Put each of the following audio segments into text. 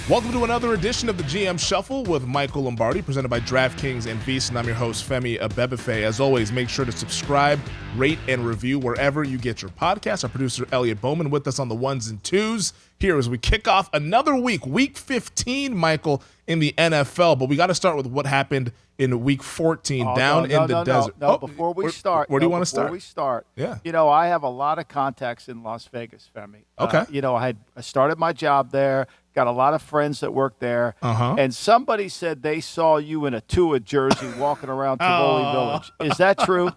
Welcome to another edition of the GM Shuffle with Michael Lombardi, presented by DraftKings and VEASAN. I'm your host, Femi Abebefe. As always, make sure to subscribe, rate, and review wherever you get your podcasts. Our producer, Elliot Bowman, with us on the ones and twos here as we kick off another week 15, Michael, in the NFL. But we got to start with what happened in week 14 in the desert. Before we start. Where do you want to start? Before we start, yeah. I have a lot of contacts in Las Vegas, Femi. Okay. I started my job there, got a lot of friends that work there, and somebody said they saw you in a Tua jersey walking around Tivoli Village. Is that true?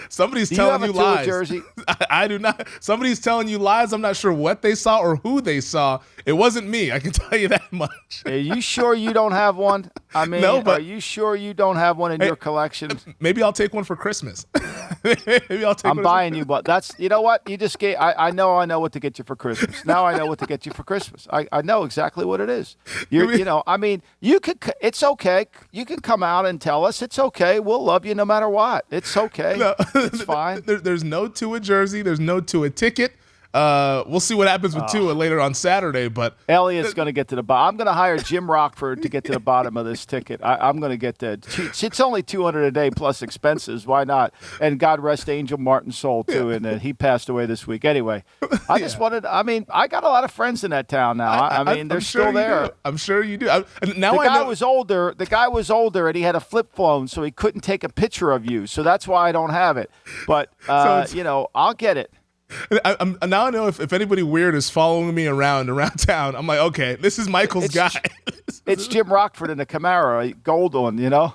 Somebody's telling you lies. Jersey? I do not. Somebody's telling you lies. I'm not sure what they saw or who they saw. It wasn't me. I can tell you that much. Are you sure you don't have one? No, but are you sure you don't have one in your collection? Maybe I'll take one for Christmas. I'm buying you, but that's, you know what? You just gave, I know what to get you for Christmas. Now I know what to get you for Christmas. I know exactly what it is. You could, it's okay. You can come out and tell us it's okay. We'll love you no matter what. It's okay. No, it's fine. There's no Tua jersey. There's no Tua ticket. We'll see what happens with Tua later on Saturday, but Elliot's going to get to the bottom. I'm going to hire Jim Rockford to get to the bottom of this ticket. I'm going to get to. It's only $200 a day plus expenses. Why not? And God rest Angel Martin's soul too. And he passed away this week. Anyway, I just wanted. I got a lot of friends in that town now. They're still there. I'm sure you do. The guy was older. The guy was older, and he had a flip phone, so he couldn't take a picture of you. So that's why I don't have it. But I'll get it. Now I know if anybody weird is following me around town, I'm like, okay, this is Michael's guy. It's Jim Rockford in a Camaro, gold one, Yeah,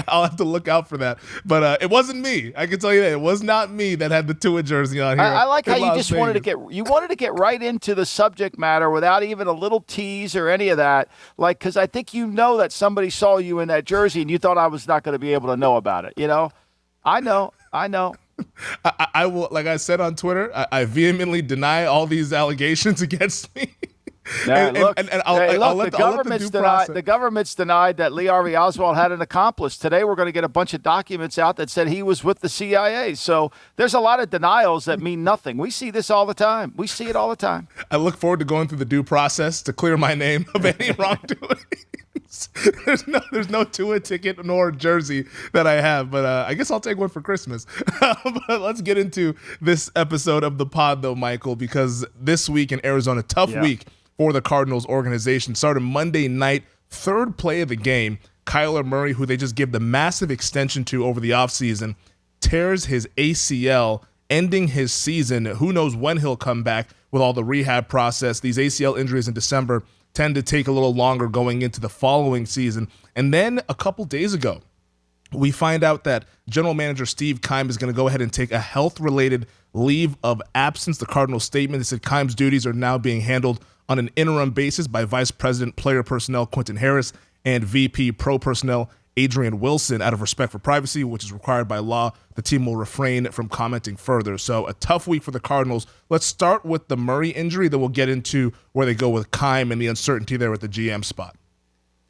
I'll have to look out for that. But it wasn't me. I can tell you that. It was not me that had the Tua jersey on here. I like how you just wanted to get right into the subject matter without even a little tease or any of that. Like, because I think that somebody saw you in that jersey and you thought I was not going to be able to know about it, I know. I will, like I said on Twitter, I vehemently deny all these allegations against me. The government's denied that Lee Harvey Oswald had an accomplice. Today we're going to get a bunch of documents out that said he was with the CIA. So there's a lot of denials that mean nothing. We see this all the time. We see it all the time. I look forward to going through the due process to clear my name of any wrongdoing. There's no Tua ticket nor jersey that I have, but I guess I'll take one for Christmas. But let's get into this episode of the pod, though, Michael, because this week in Arizona, tough week for the Cardinals organization. Started Monday night, third play of the game. Kyler Murray, who they just give the massive extension to over the offseason, tears his ACL, ending his season. Who knows when he'll come back with all the rehab process. These ACL injuries in December tend to take a little longer going into the following season. And then a couple days ago, we find out that General Manager Steve Keim is going to go ahead and take a health-related leave of absence. The Cardinals statement said Keim's duties are now being handled on an interim basis by Vice President Player Personnel Quentin Harris and VP Pro Personnel Adrian Wilson. Out of respect for privacy, which is required by law, the team will refrain from commenting further. So a tough week for the Cardinals. Let's start with the Murray injury, then we'll get into where they go with Keim and the uncertainty there at the GM spot.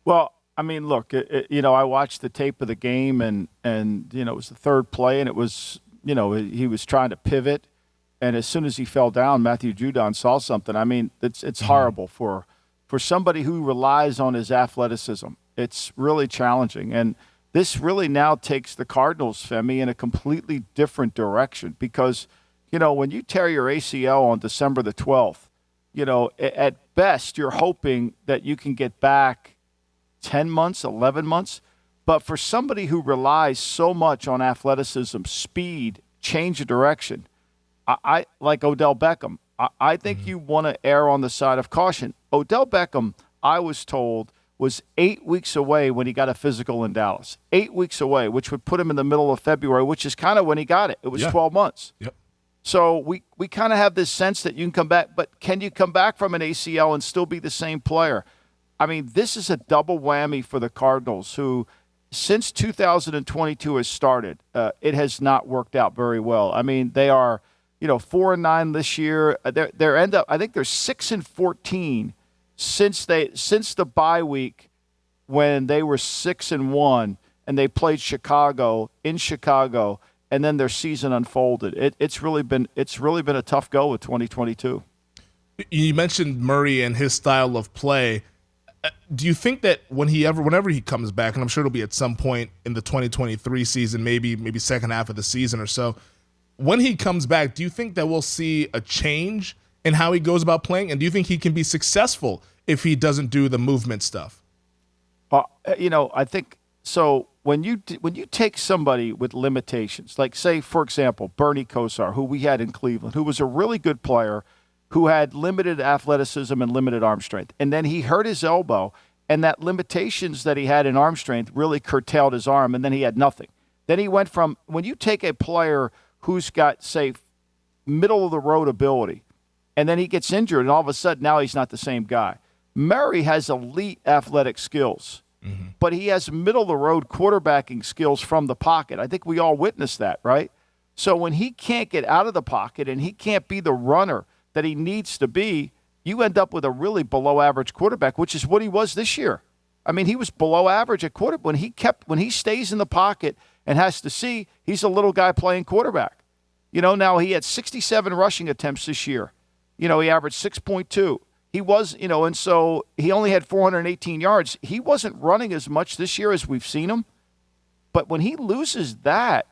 Well, look, I watched the tape of the game and it was the third play and it was, he was trying to pivot. And as soon as he fell down, Matthew Judon saw something. It's horrible for somebody who relies on his athleticism. It's really challenging. And this really now takes the Cardinals, Femi, in a completely different direction because, when you tear your ACL on December the 12th, at best you're hoping that you can get back 10 months, 11 months. But for somebody who relies so much on athleticism, speed, change of direction, I like Odell Beckham. I think you want to err on the side of caution. Odell Beckham, I was told, was 8 weeks away when he got a physical in Dallas. 8 weeks away, which would put him in the middle of February, which is kind of when he got it. It was 12 months. Yep. So we kind of have this sense that you can come back, but can you come back from an ACL and still be the same player? This is a double whammy for the Cardinals, who since 2022 has started, it has not worked out very well. They are 4-9 this year. I think they're 6-14 since the bye week when they were 6-1 and they played Chicago in Chicago, and then their season unfolded. It's really been a tough go with 2022. You mentioned Murray and his style of play. Do you think that whenever he comes back, and I'm sure it'll be at some point in the 2023 season, maybe second half of the season or so, when he comes back, do you think that we'll see a change in how he goes about playing? And do you think he can be successful if he doesn't do the movement stuff? I think so. When you take somebody with limitations, like say, for example, Bernie Kosar, who we had in Cleveland, who was a really good player, who had limited athleticism and limited arm strength, and then he hurt his elbow, and that limitations that he had in arm strength really curtailed his arm, and then he had nothing. Then he went from, when you take a player who's got, say, middle-of-the-road ability, and then he gets injured, and all of a sudden now he's not the same guy. Murray has elite athletic skills, but he has middle-of-the-road quarterbacking skills from the pocket. I think we all witnessed that, right? So when he can't get out of the pocket and he can't be the runner that he needs to be, you end up with a really below-average quarterback, which is what he was this year. I mean, he was below average at quarterback. When he stays in the pocket and has to see, he's a little guy playing quarterback. Now he had 67 rushing attempts this year. He averaged 6.2. He was, and so he only had 418 yards. He wasn't running as much this year as we've seen him. But when he loses that,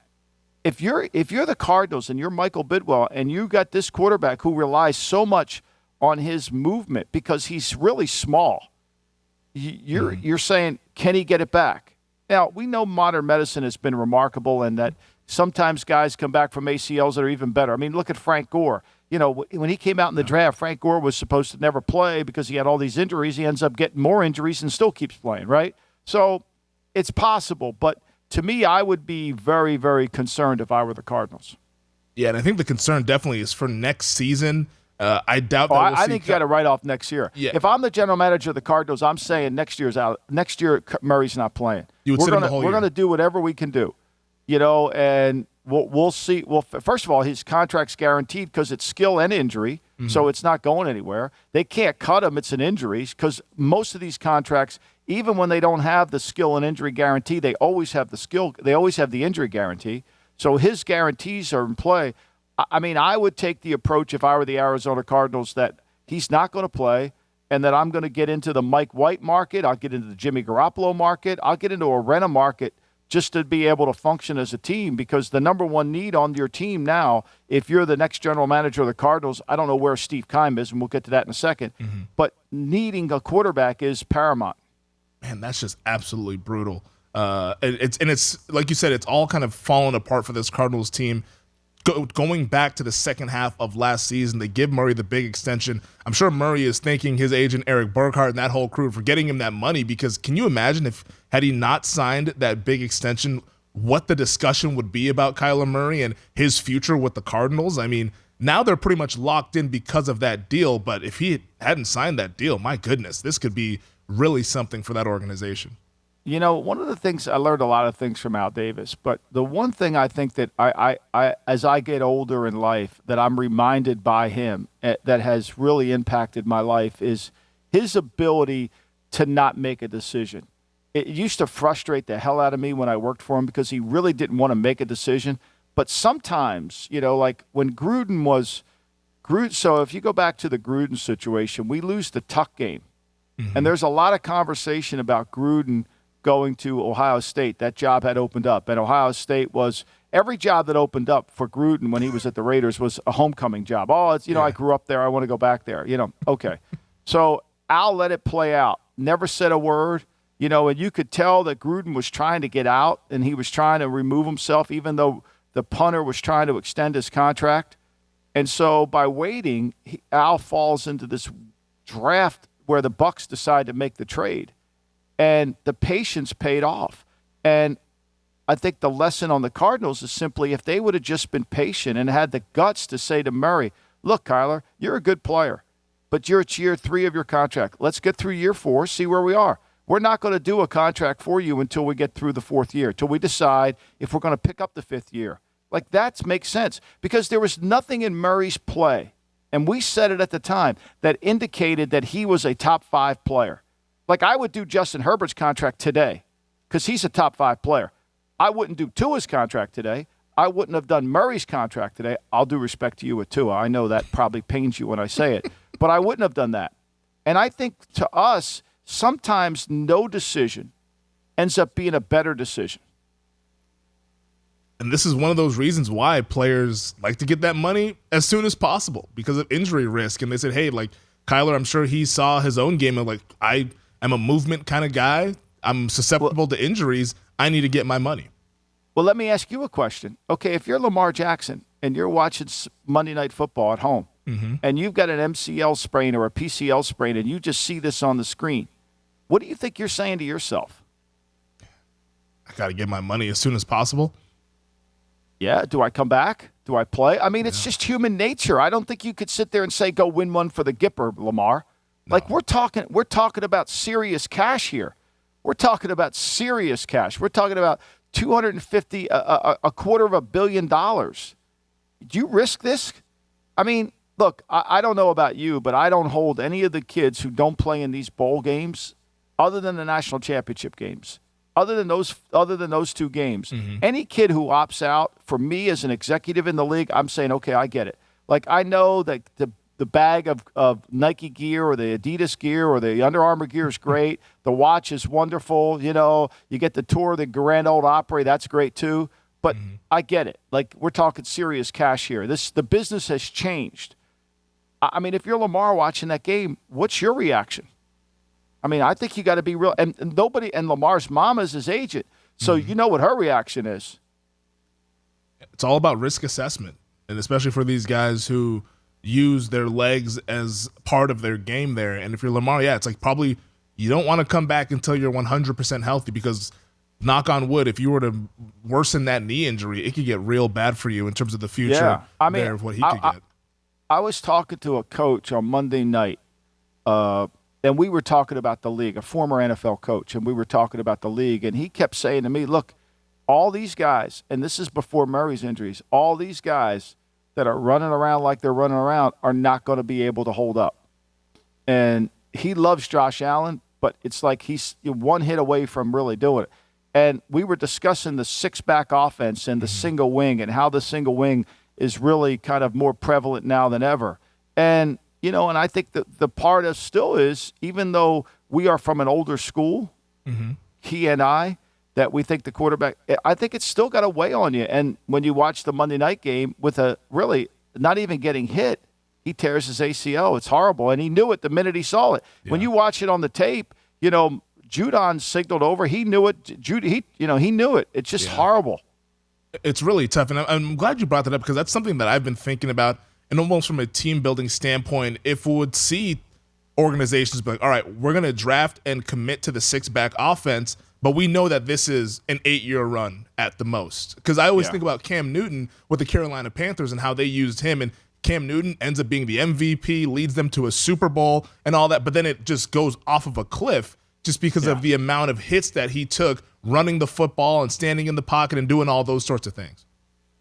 if you're the Cardinals and you're Michael Bidwell and you got this quarterback who relies so much on his movement because he's really small, you're saying, can he get it back? Now, we know modern medicine has been remarkable and that sometimes guys come back from ACLs that are even better. I mean, look at Frank Gore. When he came out in the draft, Frank Gore was supposed to never play because he had all these injuries. He ends up getting more injuries and still keeps playing, right? So it's possible. But to me, I would be very, very concerned if I were the Cardinals. Yeah, and I think the concern definitely is for next season. I doubt that I think you got to write off next year. Yeah. If I'm the general manager of the Cardinals, I'm saying next year's out. Next year, Murray's not playing. You would sit him the whole year. We're going to do whatever we can do, and we'll see. Well, first of all, his contract's guaranteed because it's skill and injury, so it's not going anywhere. They can't cut him. It's an injury because most of these contracts, even when they don't have the skill and injury guarantee, they always have the skill. They always have the injury guarantee. So his guarantees are in play. I mean, I would take the approach if I were the Arizona Cardinals that he's not going to play and that I'm going to get into the Mike White market. I'll get into the Jimmy Garoppolo market. I'll get into a Renna market just to be able to function as a team because the number one need on your team now, if you're the next general manager of the Cardinals, I don't know where Steve Keim is, and we'll get to that in a second, but needing a quarterback is paramount. Man, that's just absolutely brutal. It's like you said, it's all kind of fallen apart for this Cardinals team. Going back to the second half of last season, they give Murray the big extension. I'm sure Murray is thanking his agent Eric Burkhart and that whole crew for getting him that money because can you imagine had he not signed that big extension, what the discussion would be about Kyler Murray and his future with the Cardinals? I mean, now they're pretty much locked in because of that deal, but if he hadn't signed that deal, my goodness, this could be really something for that organization. One of the things I learned a lot of things from Al Davis, but the one thing I think that I as I get older in life that I'm reminded by him that has really impacted my life is his ability to not make a decision. It used to frustrate the hell out of me when I worked for him because he really didn't want to make a decision. But sometimes, like when Gruden. So if you go back to the Gruden situation, we lose the Tuck game. And there's a lot of conversation about Gruden going to Ohio State. That job had opened up, and Ohio State was every job that opened up for Gruden when he was at the Raiders was a homecoming job. Oh, it's I grew up there. I want to go back there. Okay. So Al let it play out. Never said a word. And you could tell that Gruden was trying to get out, and he was trying to remove himself, even though the punter was trying to extend his contract. And so by waiting, Al falls into this draft where the Bucs decide to make the trade. And the patience paid off. And I think the lesson on the Cardinals is simply if they would have just been patient and had the guts to say to Murray, look, Kyler, you're a good player, but you're at year 3 of your contract. Let's get through year 4, see where we are. We're not going to do a contract for you until we get through the 4th year, until we decide if we're going to pick up the 5th year. Like, that makes sense because there was nothing in Murray's play, and we said it at the time, that indicated that he was a top 5 player. Like, I would do Justin Herbert's contract today because he's a top 5 player. I wouldn't do Tua's contract today. I wouldn't have done Murray's contract today. I'll do respect to you with Tua. I know that probably pains you when I say it. but I wouldn't have done that. And I think to us, sometimes no decision ends up being a better decision. And this is one of those reasons why players like to get that money as soon as possible because of injury risk. And they said, hey, like Kyler, I'm sure he saw his own game of like, I am a movement kind of guy. I'm susceptible to injuries. I need to get my money. Well, let me ask you a question. Okay, if you're Lamar Jackson and you're watching Monday Night Football at home and you've got an MCL sprain or a PCL sprain and you just see this on the screen, what do you think you're saying to yourself? I got to get my money as soon as possible. Yeah, do I come back? Do I play? I mean, it's just human nature. I don't think you could sit there and say, go win one for the Gipper, Lamar. No. Like, we're talking about serious cash here. We're talking about serious cash. We're talking about $250, $250 million. Do you risk this? I mean, look, I don't know about you, but I don't hold any of the kids who don't play in these bowl games other than the national championship games. Other than those two games, any kid who opts out, for me as an executive in the league, I'm saying, okay, I get it. Like, I know that the bag of Nike gear or the Adidas gear or the Under Armour gear is great. The watch is wonderful. You know, you get the tour of the Grand Ole Opry. That's great too. But I get it. Like, we're talking serious cash here. The business has changed. I mean, if you're Lamar watching that game, what's your reaction? I mean, I think you got to be real. And nobody, and Lamar's mom is his agent. So you know what her reaction is. It's all about risk assessment. And especially for these guys who use their legs as part of their game there. And if you're Lamar, it's like probably you don't want to come back until you're 100% healthy because knock on wood, if you were to worsen that knee injury, it could get real bad for you in terms of the future of what he could get. I was talking to a coach on Monday night, and we were talking about the league, a former NFL coach, and we were talking about the league, and he kept saying to me, look, all these guys, and this is before Murray's injuries, all these guys that are running around like they're running around are not going to be able to hold up. And he loves Josh Allen, but it's like he's one hit away from really doing it. And we were discussing the six-back offense and the single wing and how the single wing is really kind of more prevalent now than ever. And you know, and I think the part of still is, even though we are from an older school, he and I, that we think the quarterback, I think it's still got to weigh on you. And when you watch the Monday night game with a really not even getting hit, he tears his ACL. It's horrible. And he knew it the minute he saw it. Yeah. When you watch it on the tape, you know, Judon signaled over. He knew it. He knew it. It's just horrible. It's really tough. And I'm glad you brought that up because that's something that I've been thinking about. And almost from a team building standpoint, if we would see organizations be like, all right, we're going to draft and commit to the six-back offense, but we know that this is an 8-year run at the most. Because I always think about Cam Newton with the Carolina Panthers and how they used him, and Cam Newton ends up being the MVP, leads them to a Super Bowl and all that, but then it just goes off of a cliff just because of the amount of hits that he took running the football and standing in the pocket and doing all those sorts of things.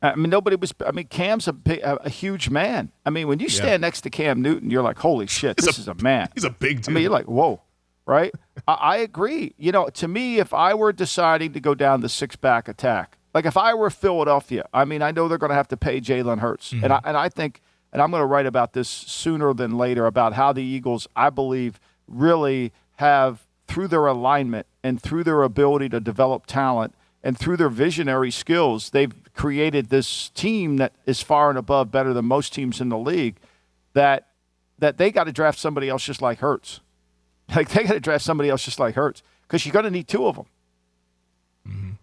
I mean, Cam's a huge man. I mean, when you stand next to Cam Newton, you're like, holy shit, this is a man. He's a big dude. I mean, you're like, whoa, right? I agree. You know, to me, if I were deciding to go down the six-back attack, like if I were Philadelphia, I mean, I know they're going to have to pay Jalen Hurts. And I think, and I'm going to write about this sooner than later, about how the Eagles, I believe, really have, through their alignment and through their ability to develop talent and through their visionary skills, they've created this team that is far and above better than most teams in the league, that they got to draft somebody else just like Hurts. Like, they got to draft somebody else just like Hurts because you're going to need two of them.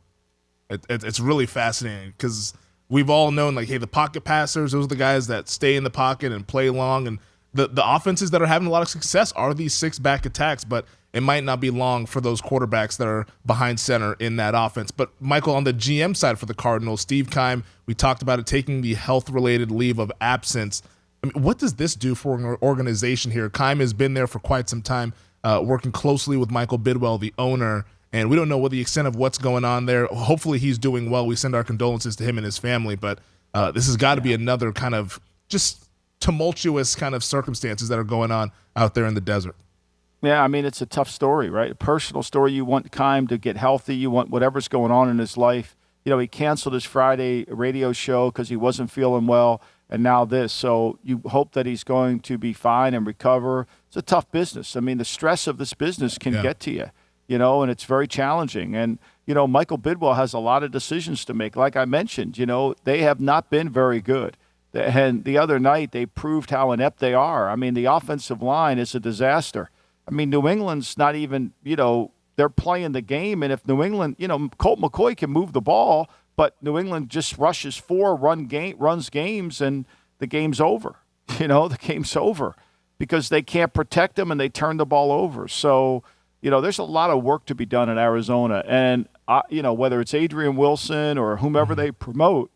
It's really fascinating because we've all known, like, hey, the pocket passers, those are the guys that stay in the pocket and play long. And the offenses that are having a lot of success are these six-back attacks, but it might not be long for those quarterbacks that are behind center in that offense. But, Michael, on the GM side for the Cardinals, Steve Keim, we talked about it, taking the health-related leave of absence. I mean, what does this do for an organization here? Keim has been there for quite some time, working closely with Michael Bidwell, the owner, and we don't know what the extent of what's going on there. Hopefully he's doing well. We send our condolences to him and his family, but this has got to be another kind of just tumultuous kind of circumstances that are going on out there in the desert. Yeah, I mean, it's a tough story, right? A personal story. You want Keim to get healthy. You want whatever's going on in his life. You know, he canceled his Friday radio show because he wasn't feeling well. and now this. So you hope that he's going to be fine and recover. It's a tough business. I mean, the stress of this business can get to you, and it's very challenging. And, Michael Bidwell has a lot of decisions to make. Like I mentioned, they have not been very good. And the other night, they proved how inept they are. I mean, the offensive line is a disaster. I mean, New England's not even, they're playing the game. And if New England, Colt McCoy can move the ball, but New England just rushes runs games, and the game's over. The game's over because they can't protect them and they turn the ball over. So, there's a lot of work to be done in Arizona. And, whether it's Adrian Wilson or whomever they promote,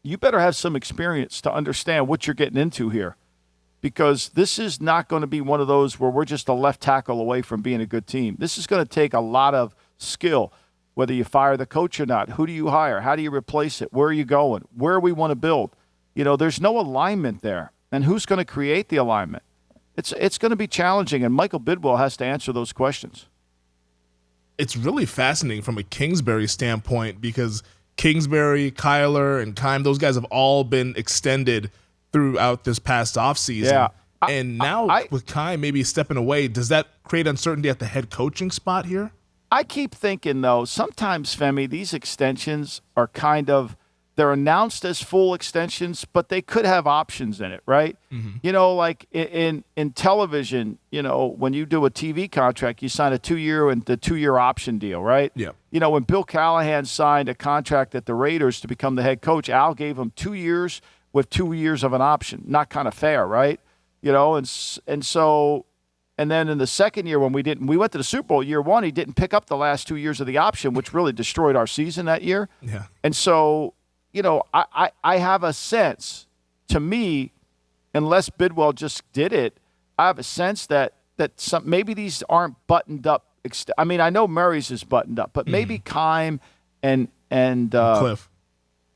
you better have some experience to understand what you're getting into here, because this is not going to be one of those where we're just a left tackle away from being a good team. This is going to take a lot of skill, whether you fire the coach or not. Who do you hire? How do you replace it? Where are you going? Where we want to build? There's no alignment there. And who's going to create the alignment? It's going to be challenging, and Michael Bidwell has to answer those questions. It's really fascinating from a Kingsbury standpoint, because Kingsbury, Kyler, and Keim, those guys have all been extended throughout this past offseason. Yeah. And now with Keim maybe stepping away, does that create uncertainty at the head coaching spot here? I keep thinking, though, sometimes, Femi, these extensions are they're announced as full extensions, but they could have options in it, right? Mm-hmm. Like in television, when you do a TV contract, you sign a 2-year and the 2-year option deal, right? Yeah. When Bill Callahan signed a contract at the Raiders to become the head coach, Al gave him 2 years with 2 years of an option. Not kind of fair, right? And then in the second year when we went to the Super Bowl year 1, he didn't pick up the last 2 years of the option, which really destroyed our season that year. Yeah. And so, I have a sense, to me, unless Bidwell just did it, I have a sense that maybe these aren't buttoned up. I mean, I know Murray's is buttoned up, but maybe Keim and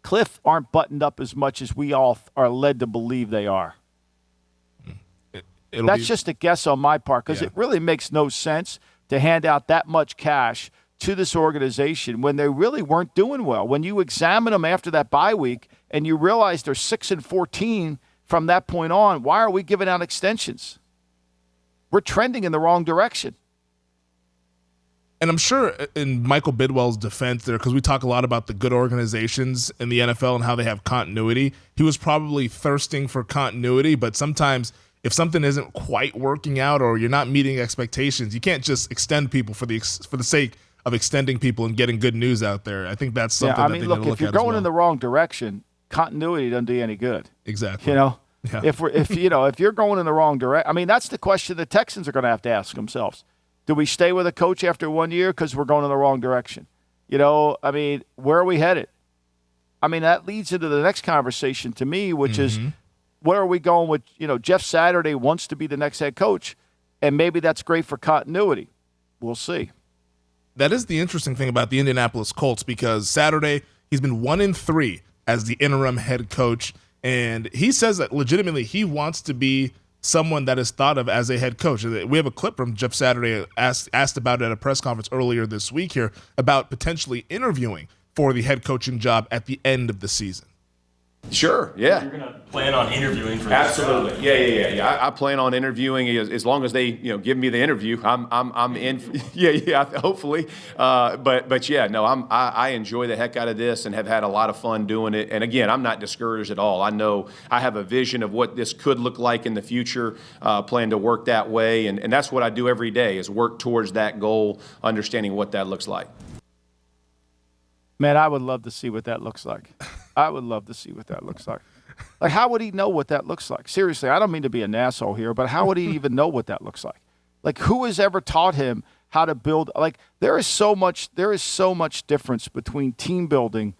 Cliff aren't buttoned up as much as we all are led to believe they are. That's just a guess on my part, because it really makes no sense to hand out that much cash to this organization when they really weren't doing well. When you examine them after that bye week and you realize they're 6-14 from that point on, why are we giving out extensions? We're trending in the wrong direction. And I'm sure in Michael Bidwell's defense there, because we talk a lot about the good organizations in the NFL and how they have continuity, he was probably thirsting for continuity, but sometimes if something isn't quite working out or you're not meeting expectations, you can't just extend people for the sake of extending people and getting good news out there. I think that's something that they need to look at. If you're going in the wrong direction, continuity doesn't do you any good. Exactly. Yeah. If you're going in the wrong direction, I mean, that's the question the Texans are going to have to ask themselves. Do we stay with a coach after 1 year because we're going in the wrong direction? I mean, where are we headed? I mean, that leads into the next conversation to me, which is where are we going with, Jeff Saturday wants to be the next head coach, and maybe that's great for continuity. We'll see. That is the interesting thing about the Indianapolis Colts, because Saturday he's been 1-3 as the interim head coach, and he says that legitimately he wants to be someone that is thought of as a head coach. We have a clip from Jeff Saturday asked about it at a press conference earlier this week here about potentially interviewing for the head coaching job at the end of the season. Sure, yeah. You're going to plan on interviewing for Absolutely. this job? Yeah. I plan on interviewing as long as they, give me the interview. I'm in. Hopefully. I enjoy the heck out of this and have had a lot of fun doing it. And again, I'm not discouraged at all. I know I have a vision of what this could look like in the future. Plan to work that way, and that's what I do every day is work towards that goal, understanding what that looks like. Man, I would love to see what that looks like. Like, how would he know what that looks like? Seriously, I don't mean to be an asshole here, but how would he even know what that looks like? Like, who has ever taught him how to build? Like, there is so much difference between team building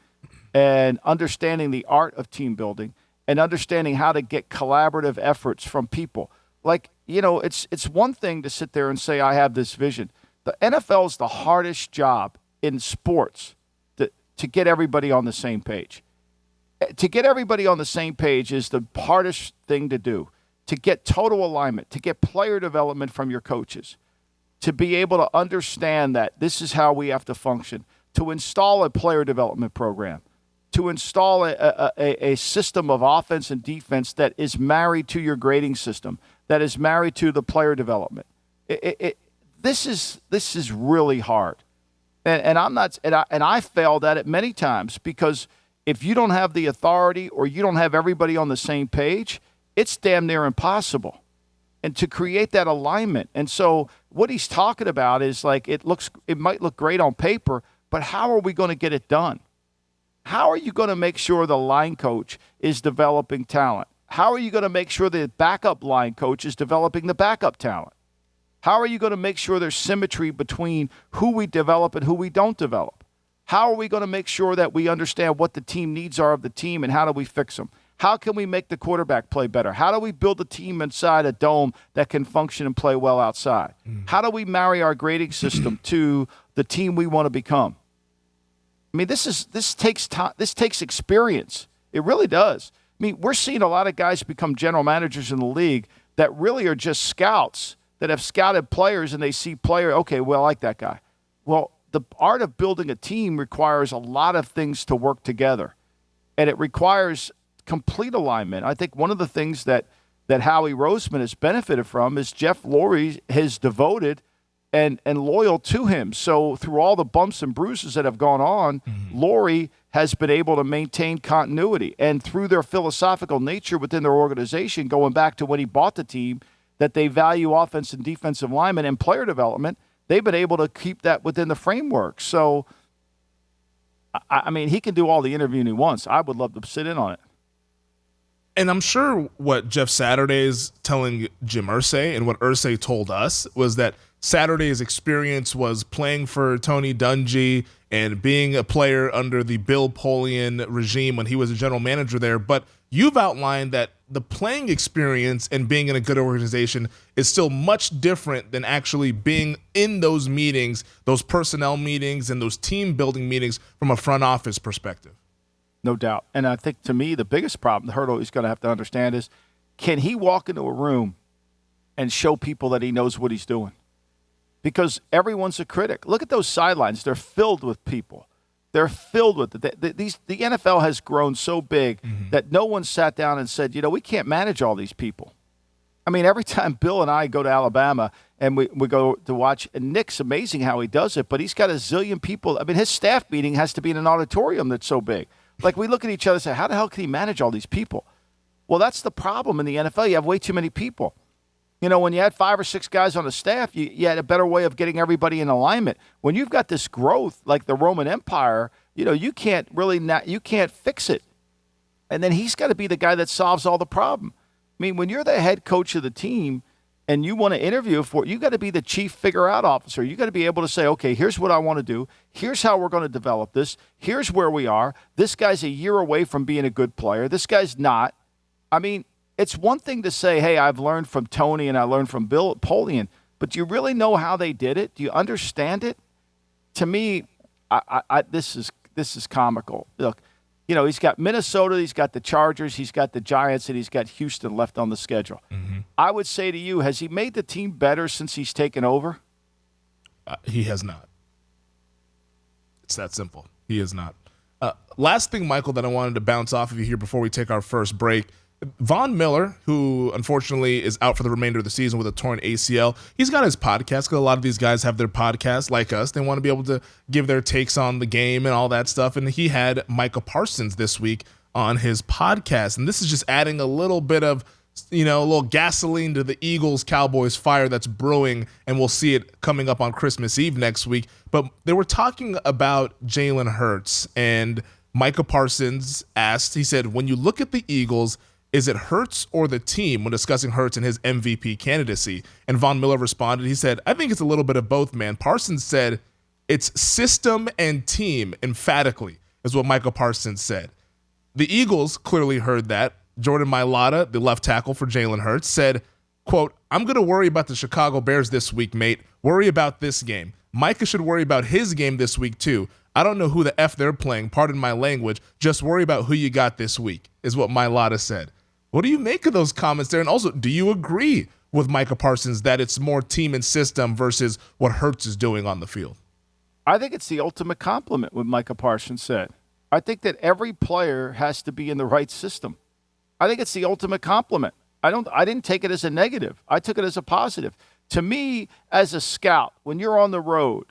and understanding the art of team building and understanding how to get collaborative efforts from people. Like, it's one thing to sit there and say, I have this vision. The NFL is the hardest job in sports to get everybody on the same page. To get everybody on the same page is the hardest thing to do. To get total alignment, to get player development from your coaches, to be able to understand that this is how we have to function, to install a player development program, to install a system of offense and defense that is married to your grading system, that is married to the player development. This is really hard, and I failed at it many times, because if you don't have the authority or you don't have everybody on the same page, it's damn near impossible. And to create that alignment, and so what he's talking about is like it might look great on paper, but how are we going to get it done? How are you going to make sure the line coach is developing talent? How are you going to make sure the backup line coach is developing the backup talent? How are you going to make sure there's symmetry between who we develop and who we don't develop? How are we going to make sure that we understand what the team needs are of the team, and how do we fix them? How can we make the quarterback play better? How do we build a team inside a dome that can function and play well outside? How do we marry our grading system to the team we want to become? I mean, this takes time. This takes experience. It really does. I mean, we're seeing a lot of guys become general managers in the league that really are just scouts that have scouted players, and they see player, okay, well, I like that guy. Well, the art of building a team requires a lot of things to work together, and it requires complete alignment. I think one of the things that Howie Roseman has benefited from is Jeff Lurie has devoted and loyal to him. So through all the bumps and bruises that have gone on, Lurie has been able to maintain continuity. And through their philosophical nature within their organization, going back to when he bought the team, that they value offense and defensive linemen and player development, they've been able to keep that within the framework. So, I mean, he can do all the interviewing he wants. I would love to sit in on it. And I'm sure what Jeff Saturday is telling Jim Irsay and what Irsay told us was that Saturday's experience was playing for Tony Dungy and being a player under the Bill Polian regime when he was a general manager there. But you've outlined that the playing experience and being in a good organization is still much different than actually being in those meetings, those personnel meetings and those team building meetings from a front office perspective. No doubt. And I think, to me, the biggest problem, the hurdle he's going to have to understand is, can he walk into a room and show people that he knows what he's doing? Because everyone's a critic. Look at those sidelines. They're filled with people. They're filled with it. The NFL has grown so big that no one sat down and said, we can't manage all these people. I mean, every time Bill and I go to Alabama and we go to watch, and Nick's amazing how he does it, but he's got a zillion people. I mean, his staff meeting has to be in an auditorium that's so big. Like, we look at each other and say, how the hell can he manage all these people? Well, that's the problem in the NFL. You have way too many people. When you had 5 or 6 guys on the staff, you had a better way of getting everybody in alignment. When you've got this growth like the Roman Empire, you can't you can't fix it. And then he's got to be the guy that solves all the problem. I mean, when you're the head coach of the team and you want to interview for it, you got to be the chief figure-out officer. You got to be able to say, okay, here's what I want to do. Here's how we're going to develop this. Here's where we are. This guy's a year away from being a good player. This guy's not. I mean, it's one thing to say, hey, I've learned from Tony and I learned from Bill Polian, but do you really know how they did it? Do you understand it? To me, this is comical. Look, he's got Minnesota, he's got the Chargers, he's got the Giants, and he's got Houston left on the schedule. I would say to you, has he made the team better since he's taken over? He has not. It's that simple. He has not. Last thing, Michael, that I wanted to bounce off of you here before we take our first break. Von Miller, who unfortunately is out for the remainder of the season with a torn ACL, he's got his podcast, because a lot of these guys have their podcasts like us. They want to be able to give their takes on the game and all that stuff. And he had Micah Parsons this week on his podcast. And this is just adding a little bit of, a little gasoline to the Eagles-Cowboys fire that's brewing, and we'll see it coming up on Christmas Eve next week. But they were talking about Jalen Hurts, and Micah Parsons asked, he said, when you look at the Eagles, is it Hurts or the team when discussing Hurts and his MVP candidacy? And Von Miller responded, he said, I think it's a little bit of both, man. Parsons said, it's system and team, emphatically, is what Micah Parsons said. The Eagles clearly heard that. Jordan Mailata, the left tackle for Jalen Hurts, said, quote, I'm going to worry about the Chicago Bears this week, mate. Worry about this game. Micah should worry about his game this week, too. I don't know who the F they're playing, pardon my language. Just worry about who you got this week, is what Mailata said. What do you make of those comments there? And also, do you agree with Micah Parsons that it's more team and system versus what Hurts is doing on the field? I think it's the ultimate compliment what Micah Parsons said. I think that every player has to be in the right system. I think it's the ultimate compliment. I didn't take it as a negative. I took it as a positive. To me, as a scout, when you're on the road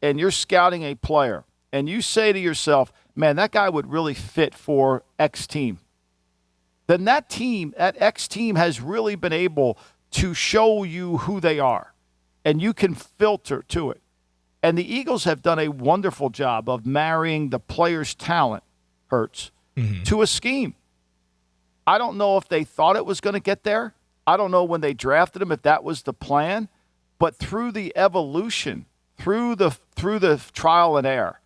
and you're scouting a player and you say to yourself, man, that guy would really fit for X team, then that X team has really been able to show you who they are, and you can filter to it. And the Eagles have done a wonderful job of marrying the player's talent, Hurts, to a scheme. I don't know if they thought it was going to get there. I don't know when they drafted him if that was the plan. But through the evolution, through the trial and error,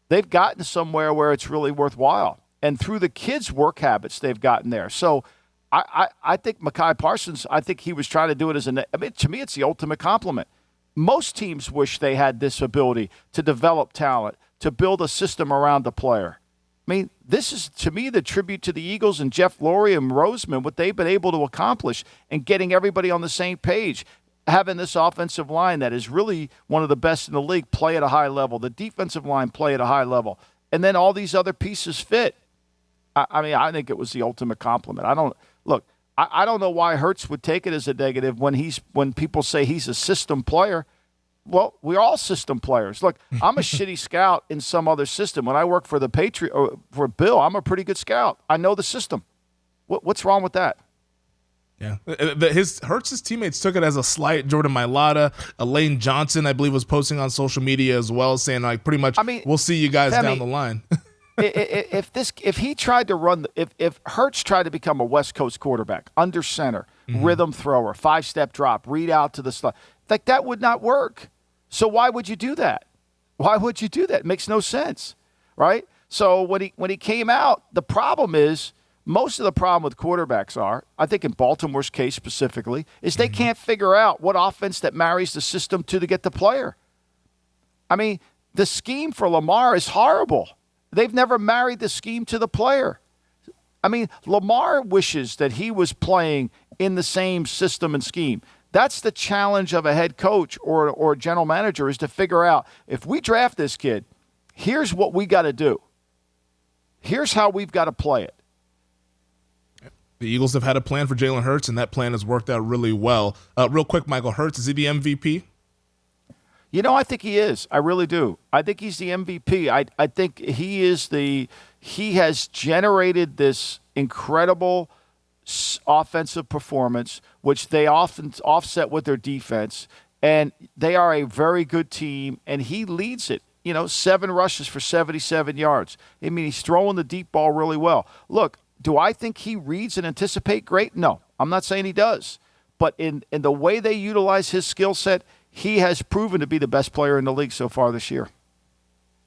they've gotten somewhere where it's really worthwhile. And through the kids' work habits, they've gotten there. So I think Micah Parsons, I think he was trying to do it to me, it's the ultimate compliment. Most teams wish they had this ability to develop talent, to build a system around the player. I mean, this is, to me, the tribute to the Eagles and Jeff Lurie and Roseman, what they've been able to accomplish and getting everybody on the same page, having this offensive line that is really one of the best in the league play at a high level, the defensive line play at a high level, and then all these other pieces fit. I think it was the ultimate compliment. I don't know why Hurts would take it as a negative when people say he's a system player. Well, we're all system players. Look, I'm a shitty scout in some other system. When I work for the Patriot or for Bill, I'm a pretty good scout. I know the system. What's wrong with that? Yeah, Hurts' teammates took it as a slight. Jordan Mailata, Lane Johnson, I believe, was posting on social media as well, saying like pretty much, we'll see you guys down the line. if he tried to run, if Hurts tried to become a West Coast quarterback, under center, rhythm thrower, 5-step drop, read out to the slot, like that would not work. So why would you do that? Why would you do that? It makes no sense, right? So when he came out, the problem is, most of the problem with quarterbacks are, I think in Baltimore's case specifically, is they can't figure out what offense that marries the system to get the player. I mean, the scheme for Lamar is horrible. They've never married the scheme to the player. I mean, Lamar wishes that he was playing in the same system and scheme. That's the challenge of a head coach or a general manager, is to figure out, if we draft this kid, here's what we got to do. Here's how we've got to play it. The Eagles have had a plan for Jalen Hurts, and that plan has worked out really well. Real quick, Michael, Hurts, is he the MVP? You know, I think he is. I really do. I think he's the MVP. I think he has generated this incredible offensive performance, which they often offset with their defense, and they are a very good team, and he leads it. 7 rushes for 77 yards. I mean, he's throwing the deep ball really well. Look, do I think he reads and anticipate great? No, I'm not saying he does. But in the way they utilize his skill set, he has proven to be the best player in the league so far this year.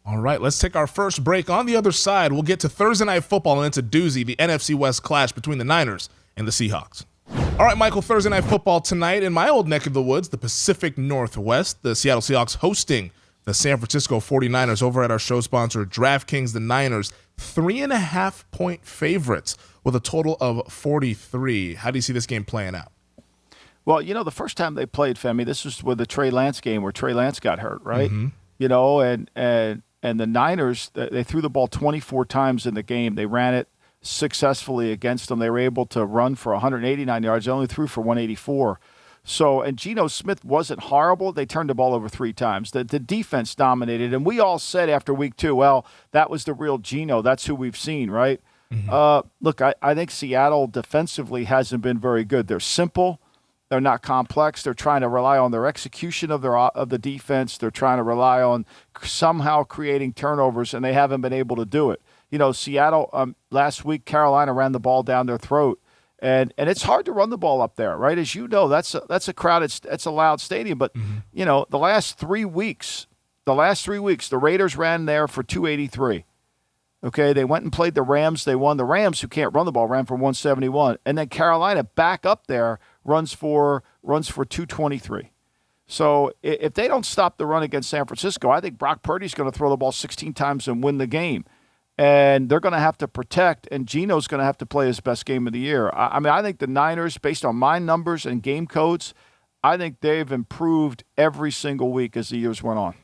All right, let's take our first break. On the other side, we'll get to Thursday Night Football, and it's a doozy, the NFC West clash between the Niners and the Seahawks. All right, Michael, Thursday Night Football tonight in my old neck of the woods, the Pacific Northwest, the Seattle Seahawks hosting the San Francisco 49ers over at our show sponsor, DraftKings. The Niners, 3.5-point favorites with a total of 43. How do you see this game playing out? Well, the first time they played, Femi, this was with the Trey Lance game where Trey Lance got hurt, right? And the Niners, they threw the ball 24 times in the game. They ran it successfully against them. They were able to run for 189 yards. They only threw for 184. So, and Geno Smith wasn't horrible. They turned the ball over 3 times. The defense dominated. And we all said after week 2, well, that was the real Geno. That's who we've seen, right? Look, I think Seattle defensively hasn't been very good. They're simple. They're not complex. They're trying to rely on their execution of the defense. They're trying to rely on somehow creating turnovers, and they haven't been able to do it. Seattle, last week, Carolina ran the ball down their throat. And it's hard to run the ball up there, right? As you know, that's a crowded, that's a loud stadium. But, the last 3 weeks, the Raiders ran there for 283. Okay, they went and played the Rams. They won. The Rams, who can't run the ball, ran for 171. And then Carolina, back up there, runs for 223. So if they don't stop the run against San Francisco, I think Brock Purdy's going to throw the ball 16 times and win the game. And they're going to have to protect, and Geno's going to have to play his best game of the year. I think the Niners, based on my numbers and game codes, I think they've improved every single week as the years went on.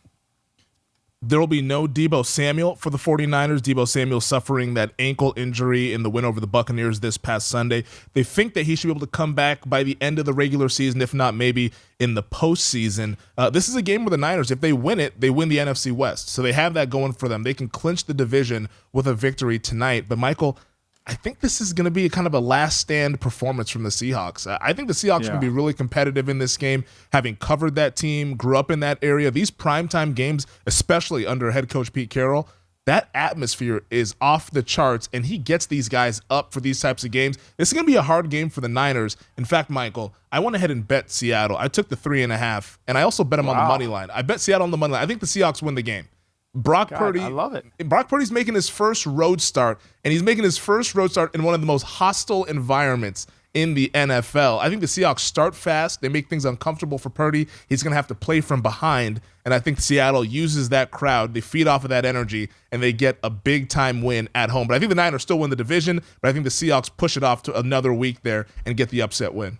There will be no Deebo Samuel for the 49ers. Deebo Samuel suffering that ankle injury in the win over the Buccaneers this past Sunday. They think that he should be able to come back by the end of the regular season, if not maybe in the postseason. This is a game where the Niners, if they win it, they win the NFC West. So they have that going for them. They can clinch the division with a victory tonight. But Michael, I think this is going to be kind of a last stand performance from the Seahawks. I think the Seahawks are going to be really competitive in this game, having covered that team, grew up in that area. These primetime games, especially under head coach Pete Carroll, that atmosphere is off the charts, and he gets these guys up for these types of games. This is going to be a hard game for the Niners. In fact, Michael, I went ahead and bet Seattle. I took the 3.5, and I also bet them on the money line. I bet Seattle on the money line. I think the Seahawks win the game. Purdy, I love it. Brock Purdy's making his first road start, and he's making his first road start in one of the most hostile environments in the NFL. I think the Seahawks start fast. They make things uncomfortable for Purdy. He's going to have to play from behind, and I think Seattle uses that crowd. They feed off of that energy, and they get a big-time win at home. But I think the Niners still win the division, but I think the Seahawks push it off to another week there and get the upset win.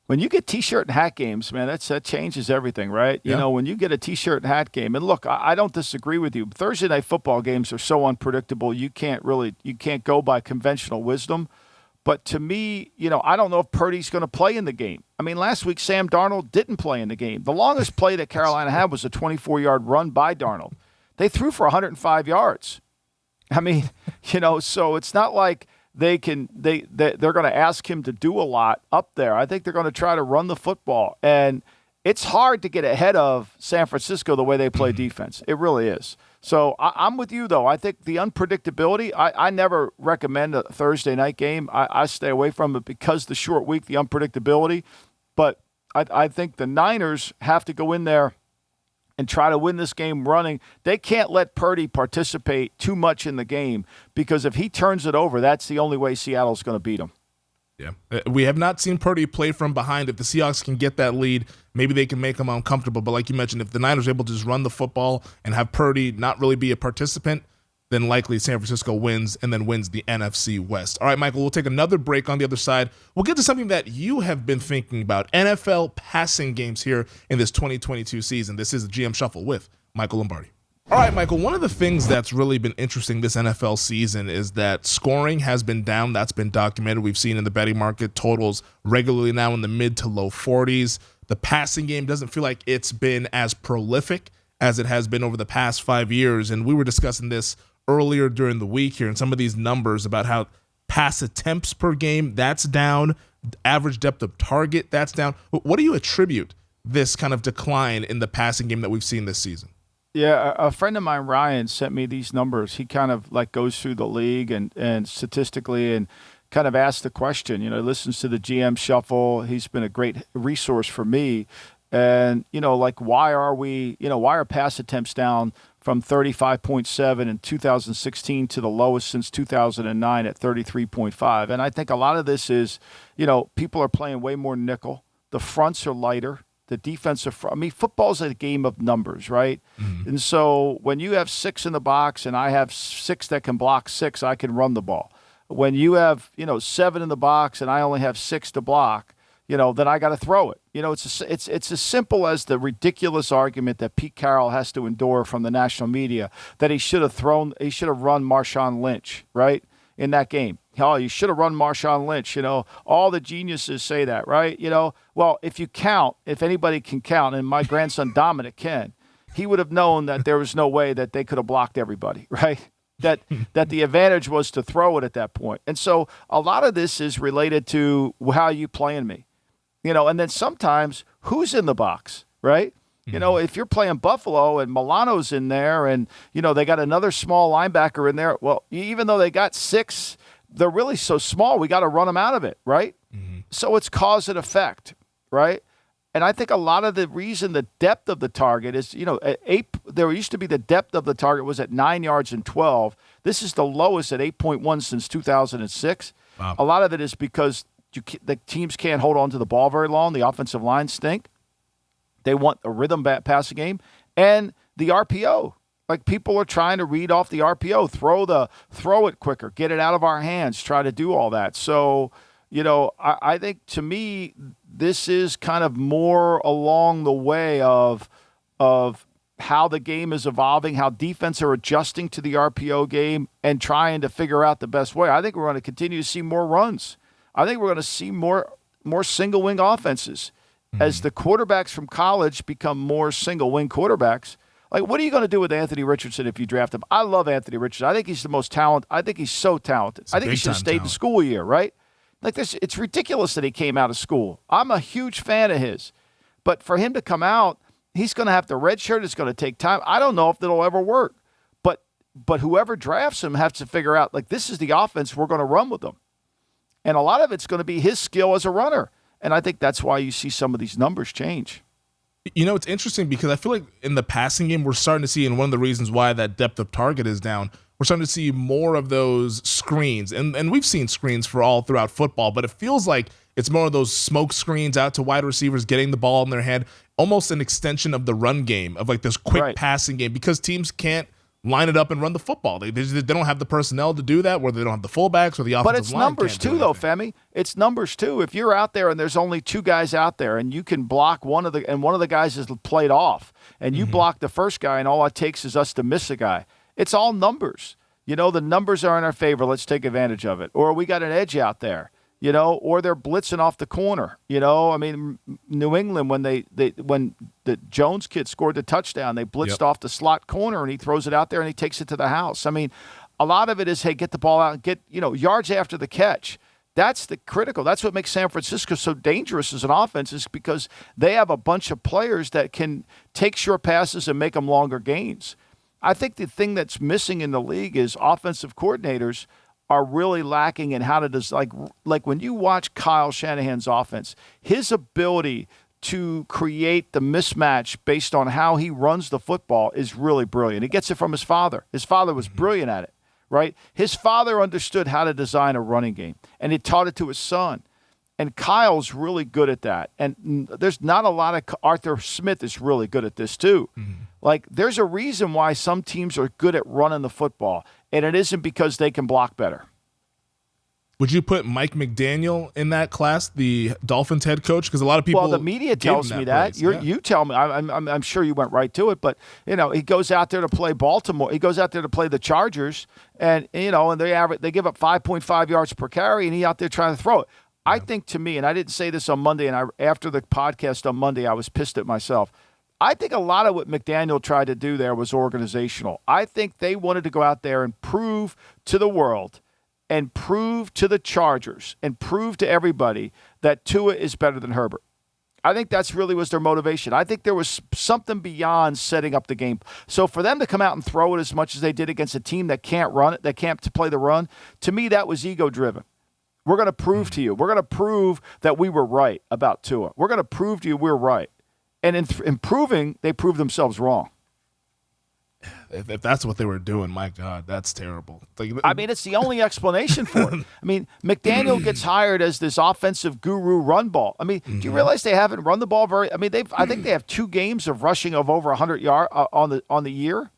When you get T-shirt and hat games, man, that changes everything, right? Yeah. You know, when you get a T-shirt and hat game, and look, I don't disagree with you. Thursday night football games are so unpredictable. You can't go by conventional wisdom. But to me, you know, I don't know if Purdy's going to play in the game. I mean, last week Sam Darnold didn't play in the game. The longest play that Carolina had was a 24-yard run by Darnold. They threw for 105 yards. I mean, you know, so it's not like they're going to ask him to do a lot up there. I think they're going to try to run the football. And it's hard to get ahead of San Francisco the way they play defense. It really is. So I'm with you, though. I think the unpredictability, I never recommend a Thursday night game. I stay away from it because the short week, the unpredictability. But I think the Niners have to go in there and try to win this game running. They can't let Purdy participate too much in the game because if he turns it over, that's the only way Seattle's going to beat him. Yeah, we have not seen Purdy play from behind. If the Seahawks can get that lead, maybe they can make him uncomfortable. But like you mentioned, if the Niners are able to just run the football and have Purdy not really be a participant, then likely San Francisco wins and then wins the NFC West. All right, Michael, we'll take another break on the other side. We'll get to something that you have been thinking about, NFL passing games here in this 2022 season. This is the GM Shuffle with Michael Lombardi. All right, Michael, one of the things that's really been interesting this NFL season is that scoring has been down. That's been documented. We've seen in the betting market totals regularly now in the mid to low 40s. The passing game doesn't feel like it's been as prolific as it has been over the past 5 years. And we were discussing this earlier during the week here and some of these numbers about how pass attempts per game, that's down. Average depth of target, that's down. What do you attribute this kind of decline in the passing game that we've seen this season? Yeah, a friend of mine, Ryan, sent me these numbers. He kind of like goes through the league and statistically and kind of asks the question, you know, listens to the GM Shuffle. He's been a great resource for me. And, you know, like why are pass attempts down from 35.7 in 2016 to the lowest since 2009 at 33.5? And I think a lot of this is, you know, people are playing way more nickel. The fronts are lighter. The defensive front. I mean, football's a game of numbers, right? Mm-hmm. And so when you have 6 in the box and I have 6 that can block 6, I can run the ball. When you have, you know, 7 in the box and I only have 6 to block, you know, then I got to throw it. You know, it's as simple as the ridiculous argument that Pete Carroll has to endure from the national media that he should have run Marshawn Lynch, right, in that game. Oh, you should have run Marshawn Lynch. You know, all the geniuses say that, right? You know, well, if anybody can count, and my grandson Dominic can, he would have known that there was no way that they could have blocked everybody, right? That the advantage was to throw it at that point. And so a lot of this is related to how you playing me, you know, and then sometimes who's in the box, right? You know, if you're playing Buffalo and Milano's in there and, you know, they got another small linebacker in there, well, even though they got 6, they're really so small, we got to run them out of it, right? Mm-hmm. So it's cause and effect, right? And I think a lot of the reason the depth of the target is, you know, there used to be the depth of the target was at 9 yards and 12. This is the lowest at 8.1 since 2006. Wow. A lot of it is because the teams can't hold on to the ball very long. The offensive line stink. They want a rhythm passing game and the RPO. Like people are trying to read off the RPO, throw it quicker, get it out of our hands, try to do all that. So, you know, I think to me, this is kind of more along the way of how the game is evolving, how defense are adjusting to the RPO game and trying to figure out the best way. I think we're going to continue to see more runs. I think we're going to see more single wing offenses as the quarterbacks from college become more single wing quarterbacks. Like, what are you going to do with Anthony Richardson if you draft him? I love Anthony Richardson. I think he's the most talented. I think he's so talented. I think he should have stayed in school a year, right? Like this, it's ridiculous that he came out of school. I'm a huge fan of his. But for him to come out, he's going to have to redshirt. It's going to take time. I don't know if it'll ever work. But whoever drafts him has to figure out, like, this is the offense we're going to run with him. And a lot of it's going to be his skill as a runner. And I think that's why you see some of these numbers change. You know, it's interesting because I feel like in the passing game, we're starting to see, and one of the reasons why that depth of target is down, we're starting to see more of those screens. And we've seen screens for all throughout football, but it feels like it's more of those smoke screens out to wide receivers getting the ball in their hand, almost an extension of the run game, of like this quick passing game, because teams can't line it up and run the football. They don't have the personnel to do that, where they don't have the fullbacks or the offensive line. But it's numbers too, though, Femi. It's numbers too. If you're out there and there's only two guys out there and you can block one of the guys is played off, and you block the first guy, and all it takes is us to miss a guy. It's all numbers. You know, the numbers are in our favor. Let's take advantage of it. Or we got an edge out there. You know, or they're blitzing off the corner. You know, I mean, New England, when when the Jones kid scored the touchdown, they blitzed off the slot corner, and he throws it out there and he takes it to the house. I mean, a lot of it is, hey, get the ball out and get, yards after the catch. That's the critical. That's what makes San Francisco so dangerous as an offense, is because they have a bunch of players that can take short passes and make them longer gains. I think the thing that's missing in the league is offensive coordinators are really lacking in how to like when you watch Kyle Shanahan's offense, his ability to create the mismatch based on how he runs the football is really brilliant. He gets it from his father. His father was brilliant at it, right? His father understood how to design a running game, and he taught it to his son. And Kyle's really good at that. And there's not a lot of – Arthur Smith is really good at this too. Like, there's a reason why some teams are good at running the football, and it isn't because they can block better. Would you put Mike McDaniel in that class, the Dolphins head coach? Because a lot of people. Well, the media tells me that. You tell me. I'm sure you went right to it, but he goes out there to play Baltimore. He goes out there to play the Chargers, and they give up 5.5 yards per carry, and he out there trying to throw it. I think, to me, and I didn't say this on Monday, and after the podcast on Monday, I was pissed at myself. I think a lot of what McDaniel tried to do there was organizational. I think they wanted to go out there and prove to the world and prove to the Chargers and prove to everybody that Tua is better than Herbert. I think that's really was their motivation. I think there was something beyond setting up the game. So for them to come out and throw it as much as they did against a team that can't run it, that can't play the run, to me that was ego-driven. We're going to prove to you. We're going to prove that we were right about Tua. We're going to prove to you we're right. And in proving, they proved themselves wrong. If that's what they were doing, my God, that's terrible. I mean, it's the only explanation for it. I mean, McDaniel gets hired as this offensive guru run ball. I mean, do you realize they haven't run the ball very? I mean, I think they have 2 games of rushing of over 100 yards on the year.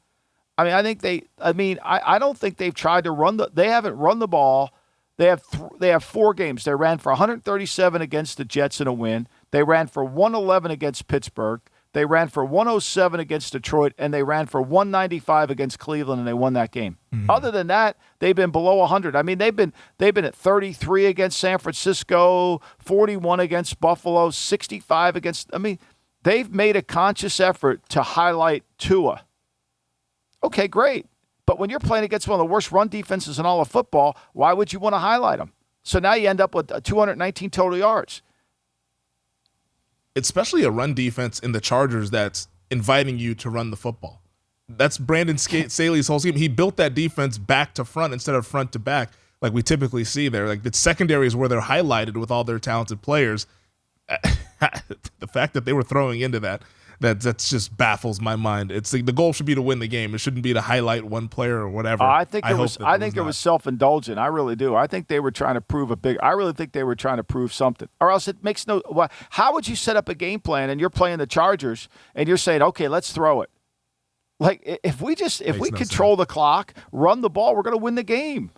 I mean, I don't think they've tried to they haven't run the ball. They have 4 games. They ran for 137 against the Jets in a win. They ran for 111 against Pittsburgh. They ran for 107 against Detroit, and they ran for 195 against Cleveland, and they won that game. Other than that, they've been below 100. I mean, they've been at 33 against San Francisco, 41 against Buffalo, 65 against. I mean, they've made a conscious effort to highlight Tua. Okay, great. But when you're playing against one of the worst run defenses in all of football, why would you want to highlight them? So now you end up with 219 total yards. Especially a run defense in the Chargers that's inviting you to run the football. That's Brandon Staley's whole scheme. He built that defense back to front instead of front to back like we typically see there. Like, the secondary is where they're highlighted with all their talented players. The fact that they were throwing into that just baffles my mind. It's the goal should be to win the game. It shouldn't be to highlight one player or whatever. I think it was self-indulgent. I really do. I think they were trying to prove I really think they were trying to prove something. Or else it makes no. How would you set up a game plan and you're playing the Chargers and you're saying, okay, let's throw it? Like, if we control the clock, run the ball, we're going to win the game.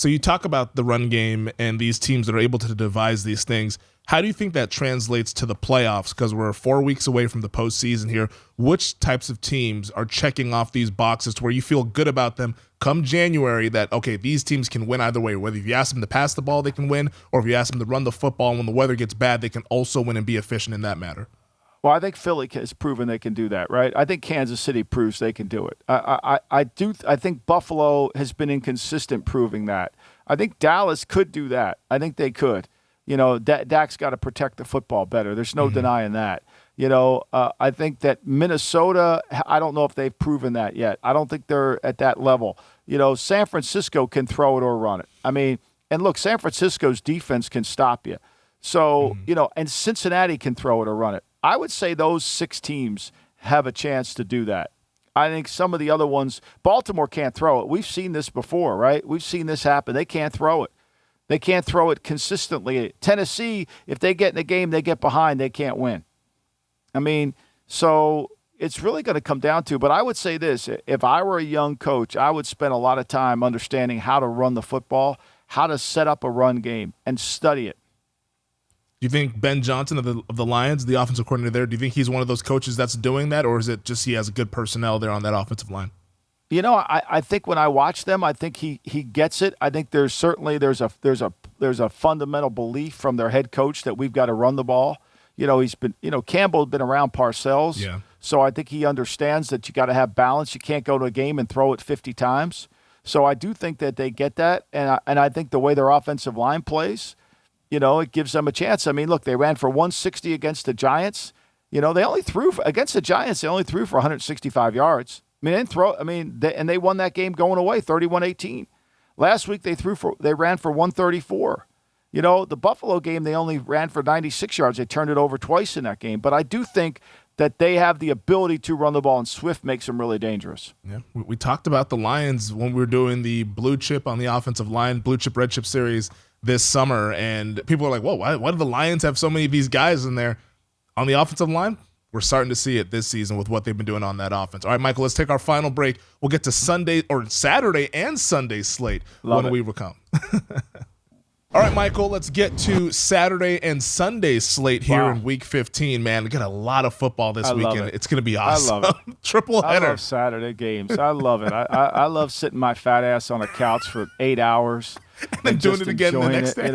So you talk about the run game and these teams that are able to devise these things. How do you think that translates to the playoffs? Because we're 4 weeks away from the postseason here. Which types of teams are checking off these boxes to where you feel good about them come January that, okay, these teams can win either way? Whether if you ask them to pass the ball, they can win, or if you ask them to run the football and when the weather gets bad, they can also win and be efficient in that matter. Well, I think Philly has proven they can do that, right? I think Kansas City proves they can do it. I think Buffalo has been inconsistent proving that. I think Dallas could do that. I think they could. Dak's got to protect the football better. There's no denying that. I think that Minnesota, I don't know if they've proven that yet. I don't think they're at that level. San Francisco can throw it or run it. I mean, and look, San Francisco's defense can stop you. So, and Cincinnati can throw it or run it. I would say those 6 teams have a chance to do that. I think some of the other ones, Baltimore can't throw it. We've seen this before, right? We've seen this happen. They can't throw it. They can't throw it consistently. Tennessee, if they get in a game, they get behind, they can't win. I mean, so it's really going to come down to, but I would say this, if I were a young coach, I would spend a lot of time understanding how to run the football, how to set up a run game, and study it. Do you think Ben Johnson of the Lions, the offensive coordinator there, do you think he's one of those coaches that's doing that, or is it just he has good personnel there on that offensive line? I think when I watch them, I think he gets it. I think there's a fundamental belief from their head coach that we've got to run the ball. Campbell's been around Parcells, so I think he understands that you got to have balance. You can't go to a game and throw it 50 times. So I do think that they get that, and I think the way their offensive line plays, it gives them a chance. I mean, look, they ran for 160 against the Giants. They only threw against the Giants. They only threw for 165 yards. And they won that game going away, 31-18. Last week they ran for 134. The Buffalo game they only ran for 96 yards. They turned it over twice in that game. But I do think that they have the ability to run the ball, and Swift makes them really dangerous. Yeah, we talked about the Lions when we were doing the blue chip on the offensive line, blue chip, red chip series this summer, and people are like, whoa, why do the Lions have so many of these guys in there on the offensive line? We're starting to see it this season with what they've been doing on that offense. All right, Michael, let's take our final break. We'll get to Saturday and Sunday slate when we come. All right, Michael, let's get to Saturday and Sunday slate here in Week 15, man. We got a lot of football this weekend. It's going to be awesome. I love it. Triple header. I love Saturday games. I love it. I love sitting my fat ass on a couch for 8 hours. And then doing it again the next day.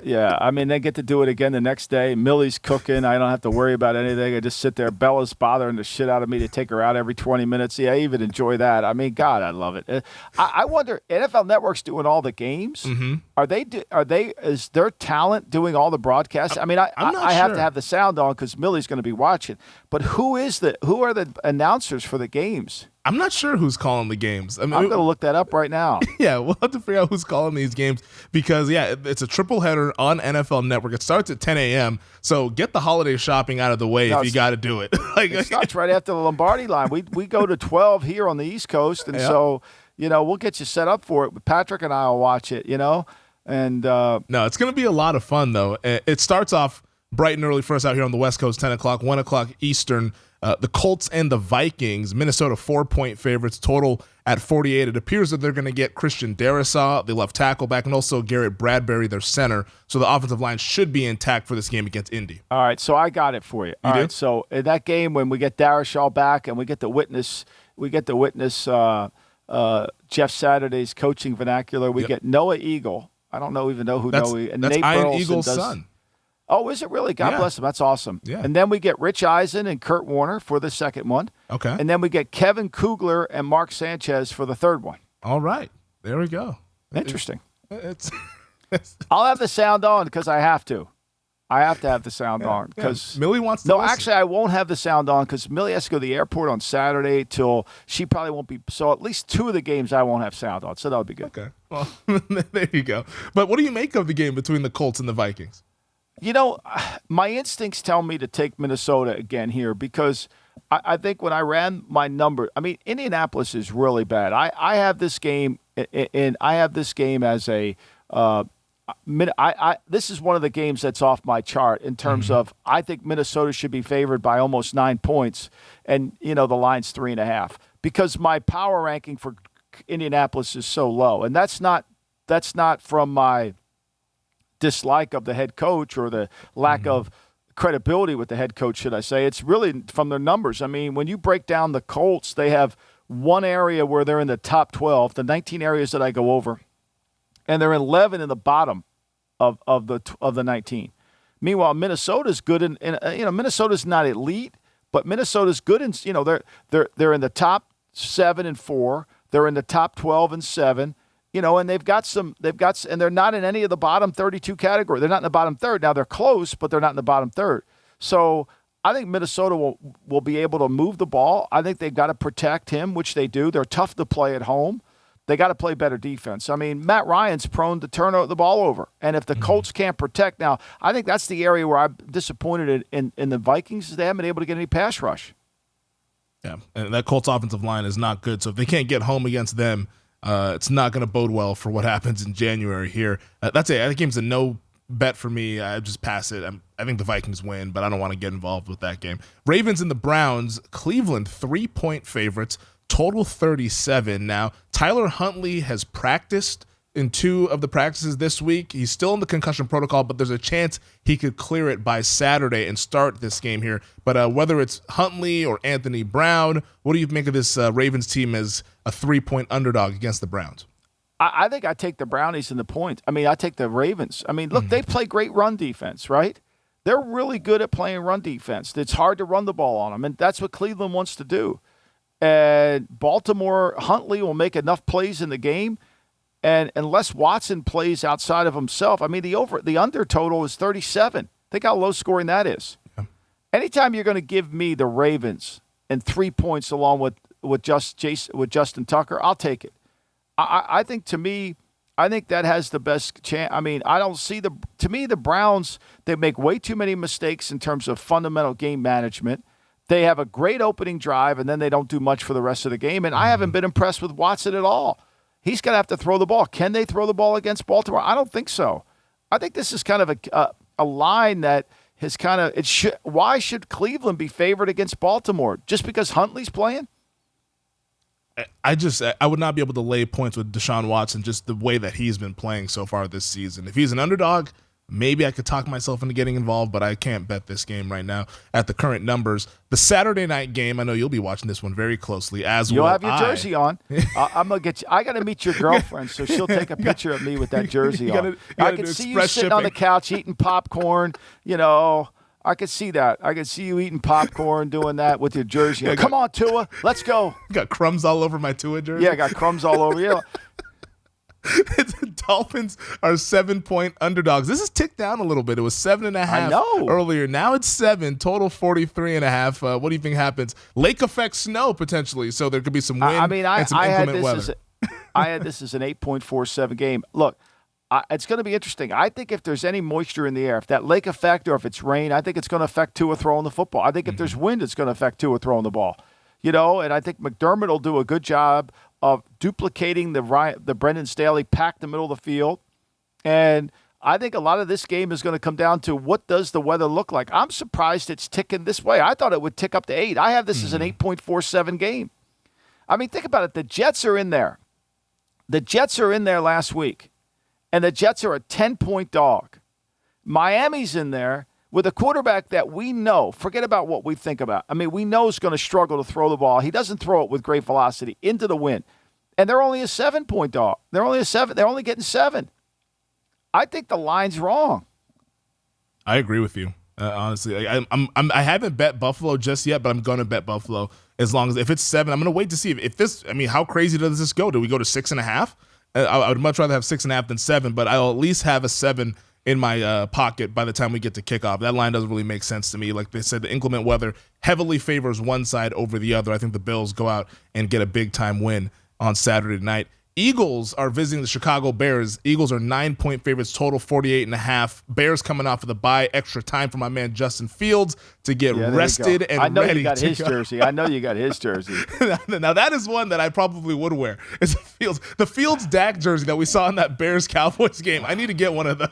Yeah, I mean, they get to do it again the next day. Millie's cooking. I don't have to worry about anything. I just sit there. Bella's bothering the shit out of me to take her out every 20 minutes. Yeah, I even enjoy that. I mean, God, I love it. I wonder, NFL Network's doing all the games. Mm-hmm. Is their talent doing all the broadcasts? I mean, I have to have the sound on because Millie's going to be watching. But who are the announcers for the games? I'm not sure who's calling the games. I'm going to look that up right now. Yeah, we'll have to figure out who's calling these games because, it's a triple header on NFL Network. It starts at 10 a.m., so get the holiday shopping out of the way if you got to do it. It starts right after the Lombardi line. We go to 12 here on the East Coast, and so, we'll get you set up for it. Patrick and I will watch it, and no, it's going to be a lot of fun, though. It starts off bright and early for us out here on the West Coast, 10 o'clock, 1 o'clock Eastern. The Colts and the Vikings, Minnesota 4-point favorites, total at 48. It appears that they're going to get Christian Darrisaw, the left tackle, back, and also Garrett Bradbury, their center. So the offensive line should be intact for this game against Indy. All right, so I got it for you. All right, so in that game when we get Darrisaw back and we get to witness Jeff Saturday's coaching vernacular, we get Noah Eagle. I don't even know who Noah Eagle. That's Nate Ian Burleson Eagle's son. Oh, is it really? God bless him. That's awesome. Yeah. And then we get Rich Eisen and Kurt Warner for the second one. Okay. And then we get Kevin Kugler and Mark Sanchez for the third one. All right. There we go. Interesting. It's I'll have the sound on because I have to. I have to have the sound on because Millie wants to. No, listen. actually, I won't have the sound on because Millie has to go to the airport on Saturday till she probably won't be. So at least 2 of the games I won't have sound on. So that'll be good. Okay. Well, there you go. But what do you make of the game between the Colts and the Vikings? My instincts tell me to take Minnesota again here because I think when I ran my number, Indianapolis is really bad. I have this game as a this is one of the games that's off my chart in terms of I think Minnesota should be favored by almost 9 points, and the line's 3.5 because my power ranking for Indianapolis is so low, and that's not that's not from my dislike of the head coach or the lack of credibility with the head coach, should I say. It's really from their numbers. I mean, when you break down the Colts, they have one area where they're in the top 12, the 19 areas that I go over, and they're 11 in the bottom of the 19. Meanwhile, Minnesota's good in Minnesota's not elite, but Minnesota's good in, they're in the top 7 and 4. They're in the top 12 and 7. And and they're not in any of the bottom 32 category. They're not in the bottom third. Now they're close, but they're not in the bottom third. So I think Minnesota will be able to move the ball. I think they've got to protect him, which they do. They're tough to play at home. They got to play better defense. I mean, Matt Ryan's prone to turn the ball over. And if the Colts can't protect, now I think that's the area where I'm disappointed in the Vikings is they haven't been able to get any pass rush. Yeah, and that Colts offensive line is not good. So if they can't get home against them, it's not going to bode well for what happens in January here. That's it. That game's a no bet for me. I just pass it. I think the Vikings win, but I don't want to get involved with that game. Ravens and the Browns. Cleveland 3-point favorites. Total 37. Now, Tyler Huntley has practiced in 2 of the practices this week. He's still in the concussion protocol, but there's a chance he could clear it by Saturday and start this game here. But whether it's Huntley or Anthony Brown, what do you make of this Ravens team as a 3-point underdog against the Browns? I think I take the Brownies in the points. I mean, I take the Ravens. I mean, look, they play great run defense, right? They're really good at playing run defense. It's hard to run the ball on them, and that's what Cleveland wants to do. And Baltimore, Huntley will make enough plays in the game. And unless Watson plays outside of himself, I mean, the under total is 37. Think how low scoring that is. Yeah. Anytime you're going to give me the Ravens and 3 points along with Justin Tucker, I'll take it. I think that has the best chance. I mean, I don't see to me, the Browns, they make way too many mistakes in terms of fundamental game management. They have a great opening drive, and then they don't do much for the rest of the game. And I haven't been impressed with Watson at all. He's going to have to throw the ball. Can they throw the ball against Baltimore? I don't think so. I think this is kind of a line that has kind of why should Cleveland be favored against Baltimore? Just because Huntley's playing? I would not be able to lay points with Deshaun Watson, just the way that he's been playing so far this season. If he's an underdog, maybe I could talk myself into getting involved, but I can't bet this game right now at the current numbers. The Saturday night game, I know you'll be watching this one very closely, as you'll will have your jersey on. I'm gonna get you. I got to meet your girlfriend, so she'll take a picture of me with that jersey on. I can see you sitting on the couch eating popcorn. I could see that. I could see you eating popcorn, doing that with your jersey. Come on, Tua, let's go. Got crumbs all over my Tua jersey. Yeah, I got crumbs all over you. The Dolphins are 7-point underdogs. This has ticked down a little bit. It was 7.5 earlier. Now it's 7. Total 43.5. What do you think happens? Lake effect snow potentially, so there could be some wind and some inclement weather. I had this as an 8.47 game. Look, it's going to be interesting. I think if there's any moisture in the air, if that lake effect or if it's rain, I think it's going to affect Tua throwing the football. I think if there's wind, it's going to affect Tua throwing the ball. And I think McDermott will do a good job of duplicating the Brendan Staley pack the middle of the field. And I think a lot of this game is going to come down to what does the weather look like. I'm surprised it's ticking this way. I thought it would tick up to 8. I have this as an 8.47 game. I mean, think about it. The Jets are in there. The Jets are in there last week, and the Jets are a 10-point dog. Miami's in there with a quarterback that we know, forget about what we think about. I mean, we know is going to struggle to throw the ball. He doesn't throw it with great velocity into the wind. And they're only a 7-point dog. They're only getting 7. I think the line's wrong. I agree with you. Honestly, I haven't bet Buffalo just yet, but I'm going to bet Buffalo as long as if it's 7. I'm going to wait to see if this. I mean, how crazy does this go? Do we go to 6.5? I would much rather have 6.5 than 7, but I'll at least have a 7 in my pocket by the time we get to kickoff. That line doesn't really make sense to me. Like they said, the inclement weather heavily favors one side over the other. I think the Bills go out and get a big-time win on Saturday night. Eagles are visiting the Chicago Bears. Eagles are 9-point favorites, total 48.5. Bears coming off of the bye, extra time for my man Justin Fields to get rested and ready. I know you got his jersey. I know you got his jersey. Now that is one that I probably would wear. It's the Fields Dak jersey that we saw in that Bears Cowboys game. I need to get one of those.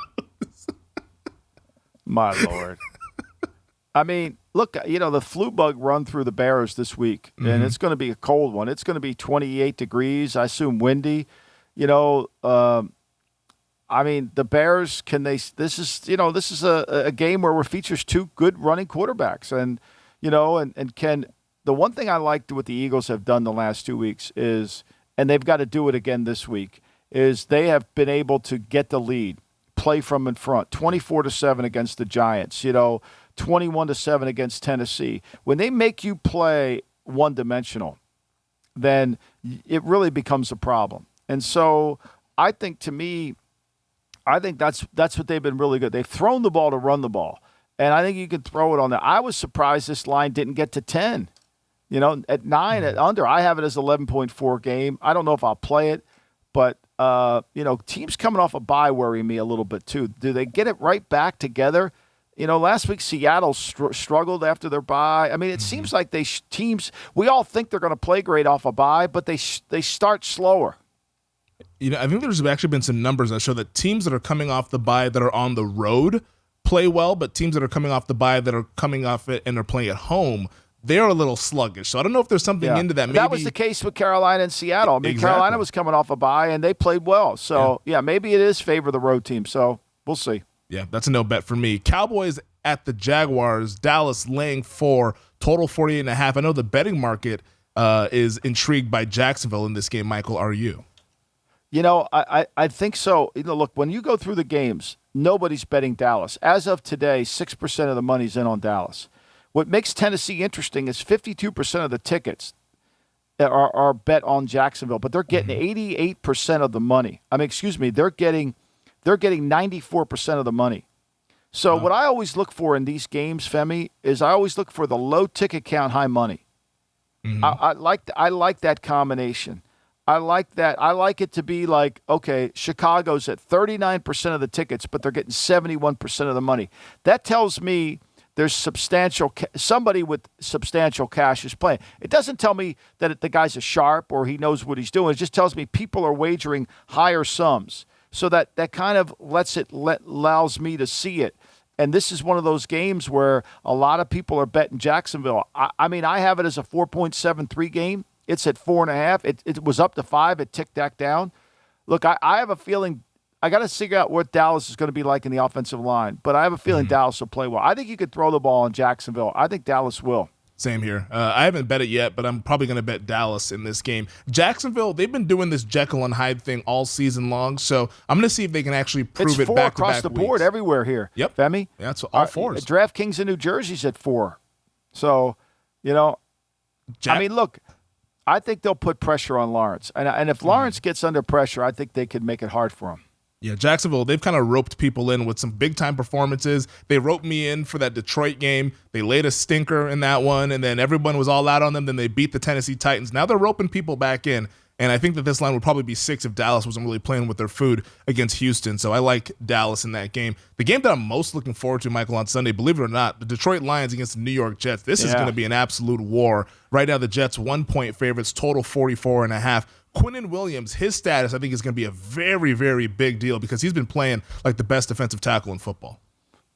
My Lord. I mean, look, the flu bug run through the Bears this week, and it's going to be a cold one. It's going to be 28 degrees, I assume windy. I mean, the Bears, this is a game where it features two good running quarterbacks. And, the one thing I liked what the Eagles have done the last 2 weeks is, and they've got to do it again this week, is they have been able to get the lead, play from in front, 24-7 against the Giants, 21-7 against Tennessee. When they make you play one-dimensional, then it really becomes a problem. And so I think that's what they've been really good. They've thrown the ball to run the ball, and I think you can throw it on there. I was surprised this line didn't get to 10. At 9, at under, I have it as 11.4 game. I don't know if I'll play it, but teams coming off a bye worry me a little bit too. Do they get it right back together? Last week Seattle struggled after their bye. I mean, it seems like teams. We all think they're going to play great off a bye, but they start slower. I think there's actually been some numbers that show that teams that are coming off the bye that are on the road play well, but teams that are coming off the bye that are coming off it and are playing at home, they're a little sluggish. So I don't know if there's something into that. Maybe that was the case with Carolina and Seattle. I mean, Exactly. Carolina was coming off a bye, and they played well. So, maybe it is favor the road team. So we'll see. Yeah, that's a no bet for me. Cowboys at the Jaguars. Dallas laying 4, total 48.5. I know the betting market is intrigued by Jacksonville in this game. Michael, are you? I think so. Look, when you go through the games, nobody's betting Dallas. As of today, 6% of the money's in on Dallas. What makes Tennessee interesting is 52% of the tickets are bet on Jacksonville, but they're getting 88% of the money. They're getting 94% of the money. So what I always look for in these games, Femi, is I always look for the low ticket count, high money. I like that combination. I like that. I like it to be like, okay, Chicago's at 39% of the tickets, but they're getting 71% of the money. That tells me there's somebody with substantial cash is playing. It doesn't tell me that the guy's a sharp or he knows what he's doing. It just tells me people are wagering higher sums. So that kind of allows me to see it. And this is one of those games where a lot of people are betting Jacksonville. I have it as a 4.73 game. It's at 4.5. It was up to 5. It ticked back down. Look, I have a feeling I got to figure out what Dallas is going to be like in the offensive line, but I have a feeling Dallas will play well. I think you could throw the ball in Jacksonville. I think Dallas will. Same here. I haven't bet it yet, but I'm probably going to bet Dallas in this game. Jacksonville, they've been doing this Jekyll and Hyde thing all season long, so I'm going to see if they can actually prove it back across the board everywhere here. Yep. Femi? Yeah, that's all 4s. DraftKings in New Jersey's at 4. So, look, I think they'll put pressure on Lawrence. And if Lawrence gets under pressure, I think they could make it hard for him. Yeah, Jacksonville, they've kind of roped people in with some big-time performances. They roped me in for that Detroit game. They laid a stinker in that one, and then everyone was all out on them. Then they beat the Tennessee Titans. Now they're roping people back in, and I think that this line would probably be 6 if Dallas wasn't really playing with their food against Houston. So I like Dallas in that game. The game that I'm most looking forward to, Michael, on Sunday, believe it or not, the Detroit Lions against the New York Jets. This is going to be an absolute war. Right now, the Jets 1-point favorites, total 44.5. Quinnen Williams, his status, I think, is going to be a very, very big deal because he's been playing like the best defensive tackle in football.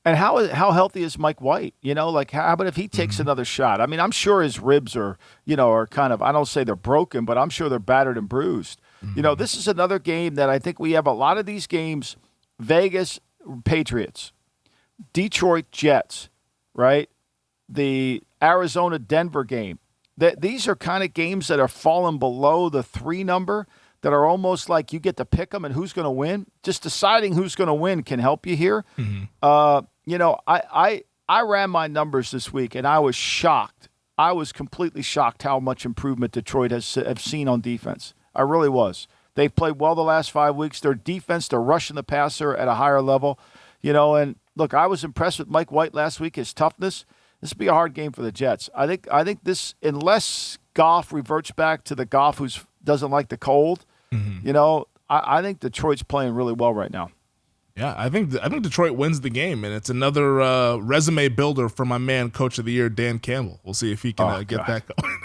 And how healthy is Mike White? How about if he takes another shot? I mean, I'm sure his ribs are kind of, I don't say they're broken, but I'm sure they're battered and bruised. This is another game that I think we have a lot of these games. Vegas Patriots, Detroit Jets, right? The Arizona-Denver game. These are kind of games that are falling below the 3 number that are almost like you get to pick them and who's going to win. Just deciding who's going to win can help you here. I ran my numbers this week, and I was shocked. I was completely shocked how much improvement Detroit have seen on defense. I really was. They've played well the last 5 weeks. Their defense, they're rushing the passer at a higher level. And look, I was impressed with Mike White last week, his toughness. This will be a hard game for the Jets. I think this, unless Goff reverts back to the Goff who doesn't like the cold, I think Detroit's playing really well right now. Yeah, I think Detroit wins the game, and it's another resume builder for my man, Coach of the Year, Dan Campbell. We'll see if he can get that going.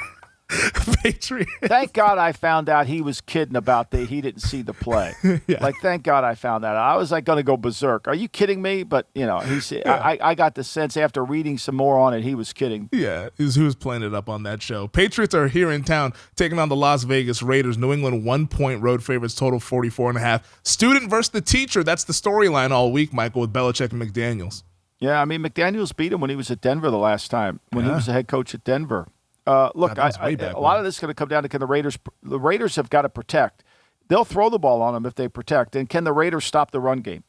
Patriots. Thank God I found out he was kidding about he didn't see the play. Yeah. Like, thank God I found that out. I was like going to go berserk. Are you kidding me? But, I got the sense after reading some more on it, he was kidding. Yeah, he was playing it up on that show. Patriots are here in town taking on the Las Vegas Raiders. New England 1-point road favorites, total 44.5. Student versus the teacher. That's the storyline all week, Michael, with Belichick and McDaniels. Yeah, I mean, McDaniels beat him when he was at Denver the last time, when he was the head coach at Denver. Look, a lot of this is going to come down to, can the Raiders have got to protect. They'll throw the ball on them if they protect. And can the Raiders stop the run game?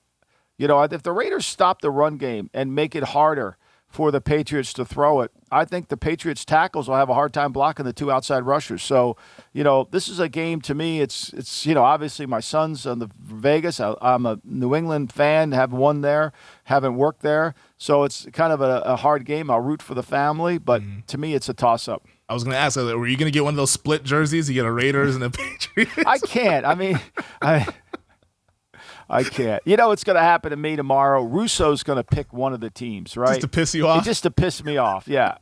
If the Raiders stop the run game and make it harder for the Patriots to throw it, I think the Patriots tackles will have a hard time blocking the two outside rushers. So, this is a game to me. It's obviously my son's on the Vegas. I'm a New England fan, haven't won there, haven't worked there. So it's kind of a hard game. I'll root for the family, but to me, it's a toss-up. I was going to ask, were you going to get one of those split jerseys? You get a Raiders and a Patriots? I can't. I mean, I can't. What's going to happen to me tomorrow? Russo's going to pick one of the teams, right? Just to piss you off? Just to piss me off, yeah.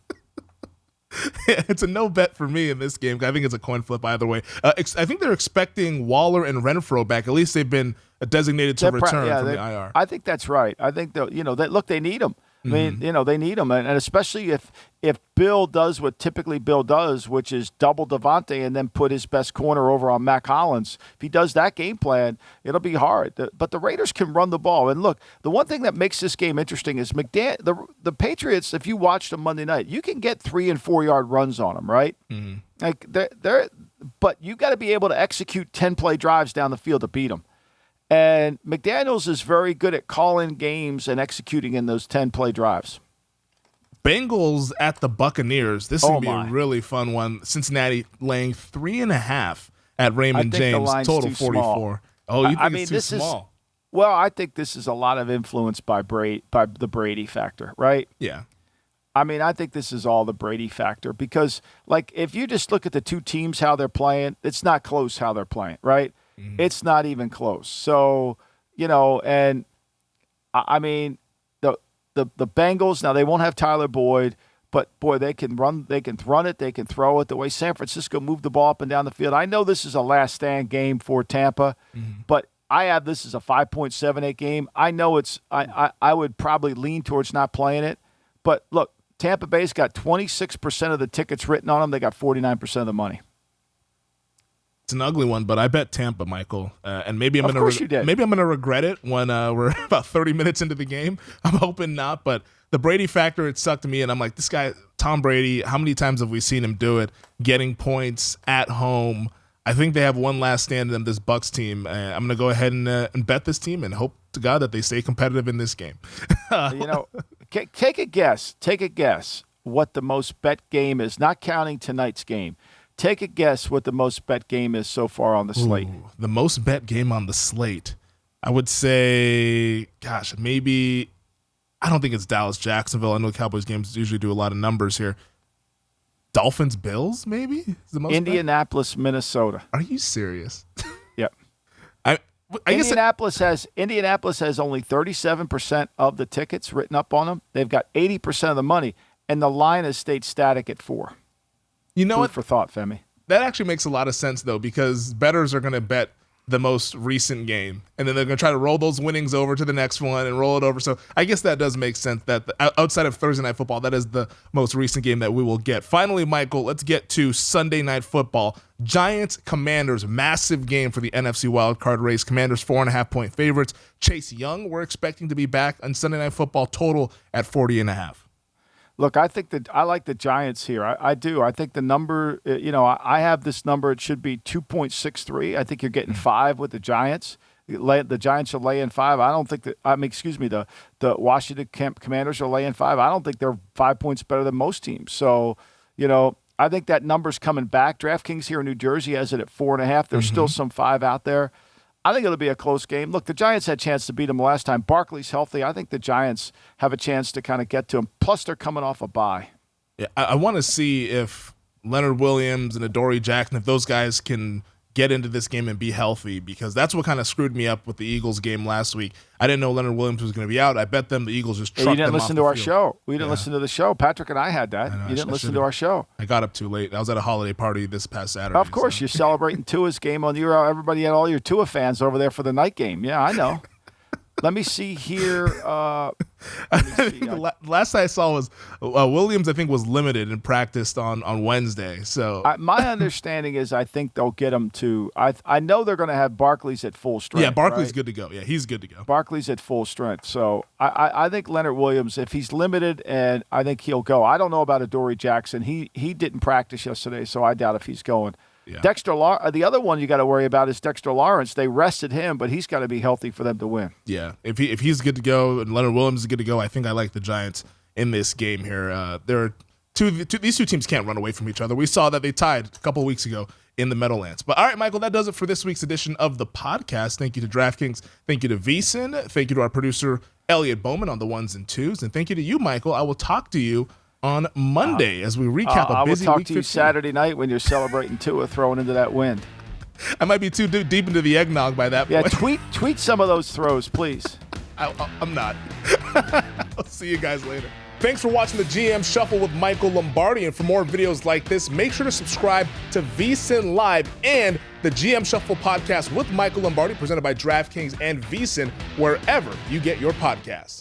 It's a no bet for me in this game. I think it's a coin flip either way. I think they're expecting Waller and Renfro back. At least they've been designated to return from the IR. I think that's right. I think they need them. I mean, they need him, and especially if Bill does what typically Bill does, which is double Devontae and then put his best corner over on Mac Hollins. If he does that game plan, it'll be hard. But the Raiders can run the ball. And look, the one thing that makes this game interesting is the Patriots. If you watched them Monday night, you can get 3 and 4 yard runs on them, right? Mm-hmm. Like but you got to be able to execute 10-play drives down the field to beat them. And McDaniels is very good at calling games and executing in those 10-play drives. Bengals at the Buccaneers. This is going to be a really fun one. Cincinnati laying 3.5 at Raymond James. Total 44. Small. Oh, you think it's too small? Well, I think this is a lot of influence by the Brady factor, right? Yeah. I mean, I think this is all the Brady factor because, like, if you just look at the two teams, how they're playing, it's not close how they're playing, right? It's not even close. So, and I mean, the Bengals, now they won't have Tyler Boyd, but boy, they can run it, they can throw it. The way San Francisco moved the ball up and down the field. I know this is a last stand game for Tampa, but I have this as a 5.78 game. I know I would probably lean towards not playing it. But look, Tampa Bay's got 26% of the tickets written on them. They got 49% of the money. It's an ugly one, but I bet Tampa, Michael, and maybe I'm gonna regret it when we're about 30 minutes into the game. I'm hoping not, but the Brady factor, it sucked me, and I'm like, this guy, Tom Brady, how many times have we seen him do it? Getting points at home. I think they have one last stand in this Bucs team. I'm gonna go ahead and bet this team and hope to God that they stay competitive in this game. Take a guess. Take a guess what the most bet game is, not counting tonight's game. Take a guess what the most bet game is so far on the slate. The most bet game on the slate. I would say, maybe, I don't think it's Dallas-Jacksonville. I know Cowboys games usually do a lot of numbers here. Dolphins-Bills, maybe? Is the most Indianapolis-Minnesota. Are you serious? Yep. Indianapolis has only 37% of the tickets written up on them. They've got 80% of the money, and the line has stayed static at 4. You know what? For thought, Femi. That actually makes a lot of sense, though, because bettors are going to bet the most recent game, and then they're going to try to roll those winnings over to the next one and roll it over. So I guess that does make sense that outside of Thursday Night Football, that is the most recent game that we will get. Finally, Michael, let's get to Sunday Night Football. Giants-Commanders, massive game for the NFC wildcard race. Commanders 4.5-point favorites. Chase Young, we're expecting to be back on Sunday Night Football, total at 40.5. Look, I think that I like the Giants here. I do. I think the number, I have this number. It should be 2.63. I think you're getting 5 with the Giants. The Giants are laying 5. I don't think that. The Washington Commanders are laying 5. I don't think they're 5 points better than most teams. So, I think that number's coming back. DraftKings here in New Jersey has it at 4.5. There's still some 5 out there. I think it'll be a close game. Look, the Giants had a chance to beat them last time. Barkley's healthy. I think the Giants have a chance to kind of get to him. Plus, they're coming off a bye. Yeah, I want to see if Leonard Williams and Adoree Jackson, if those guys can get into this game and be healthy, because that's what kind of screwed me up with the Eagles game last week. I didn't know Leonard Williams was going to be out. I bet them the Eagles just trucked them off the field. You didn't listen to our show. We didn't listen to the show. Patrick and I had that. You didn't listen to our show. I got up too late. I was at a holiday party this past Saturday. Of course, you're celebrating Tua's game on your. Everybody had all your Tua fans over there for the night game. Yeah, I know. Let me see here. The last I saw was Williams, I think, was limited and practiced on Wednesday. So my understanding is I think they'll get him to. I know they're going to have Barkley's at full strength. Yeah, Barkley's right? good to go. Yeah, he's good to go. Barkley's at full strength. So I think Leonard Williams, if he's limited, and I think he'll go. I don't know about Adoree Jackson. He didn't practice yesterday, so I doubt if he's going. Yeah. The other one you got to worry about is Dexter Lawrence. They rested him, but he's got to be healthy for them to win. Yeah, if he's good to go and Leonard Williams is good to go, I think I like the Giants in this game here. There are these two teams can't run away from each other. We saw that they tied a couple of weeks ago in the Meadowlands. But all right, Michael, that does it for this week's edition of the podcast. Thank you to DraftKings. Thank you to VSiN. Thank you to our producer Elliot Bowman on the ones and twos, and thank you to you, Michael. I will talk to you on Monday as we recap a busy week. I will talk to you Saturday night when you're celebrating Tua throwing into that wind. I might be too deep into the eggnog by that point. Yeah, tweet some of those throws, please. I'm not. I'll see you guys later. Thanks for watching the GM Shuffle with Michael Lombardi. And for more videos like this, make sure to subscribe to VSiN Live and the GM Shuffle podcast with Michael Lombardi, presented by DraftKings and VSiN, wherever you get your podcasts.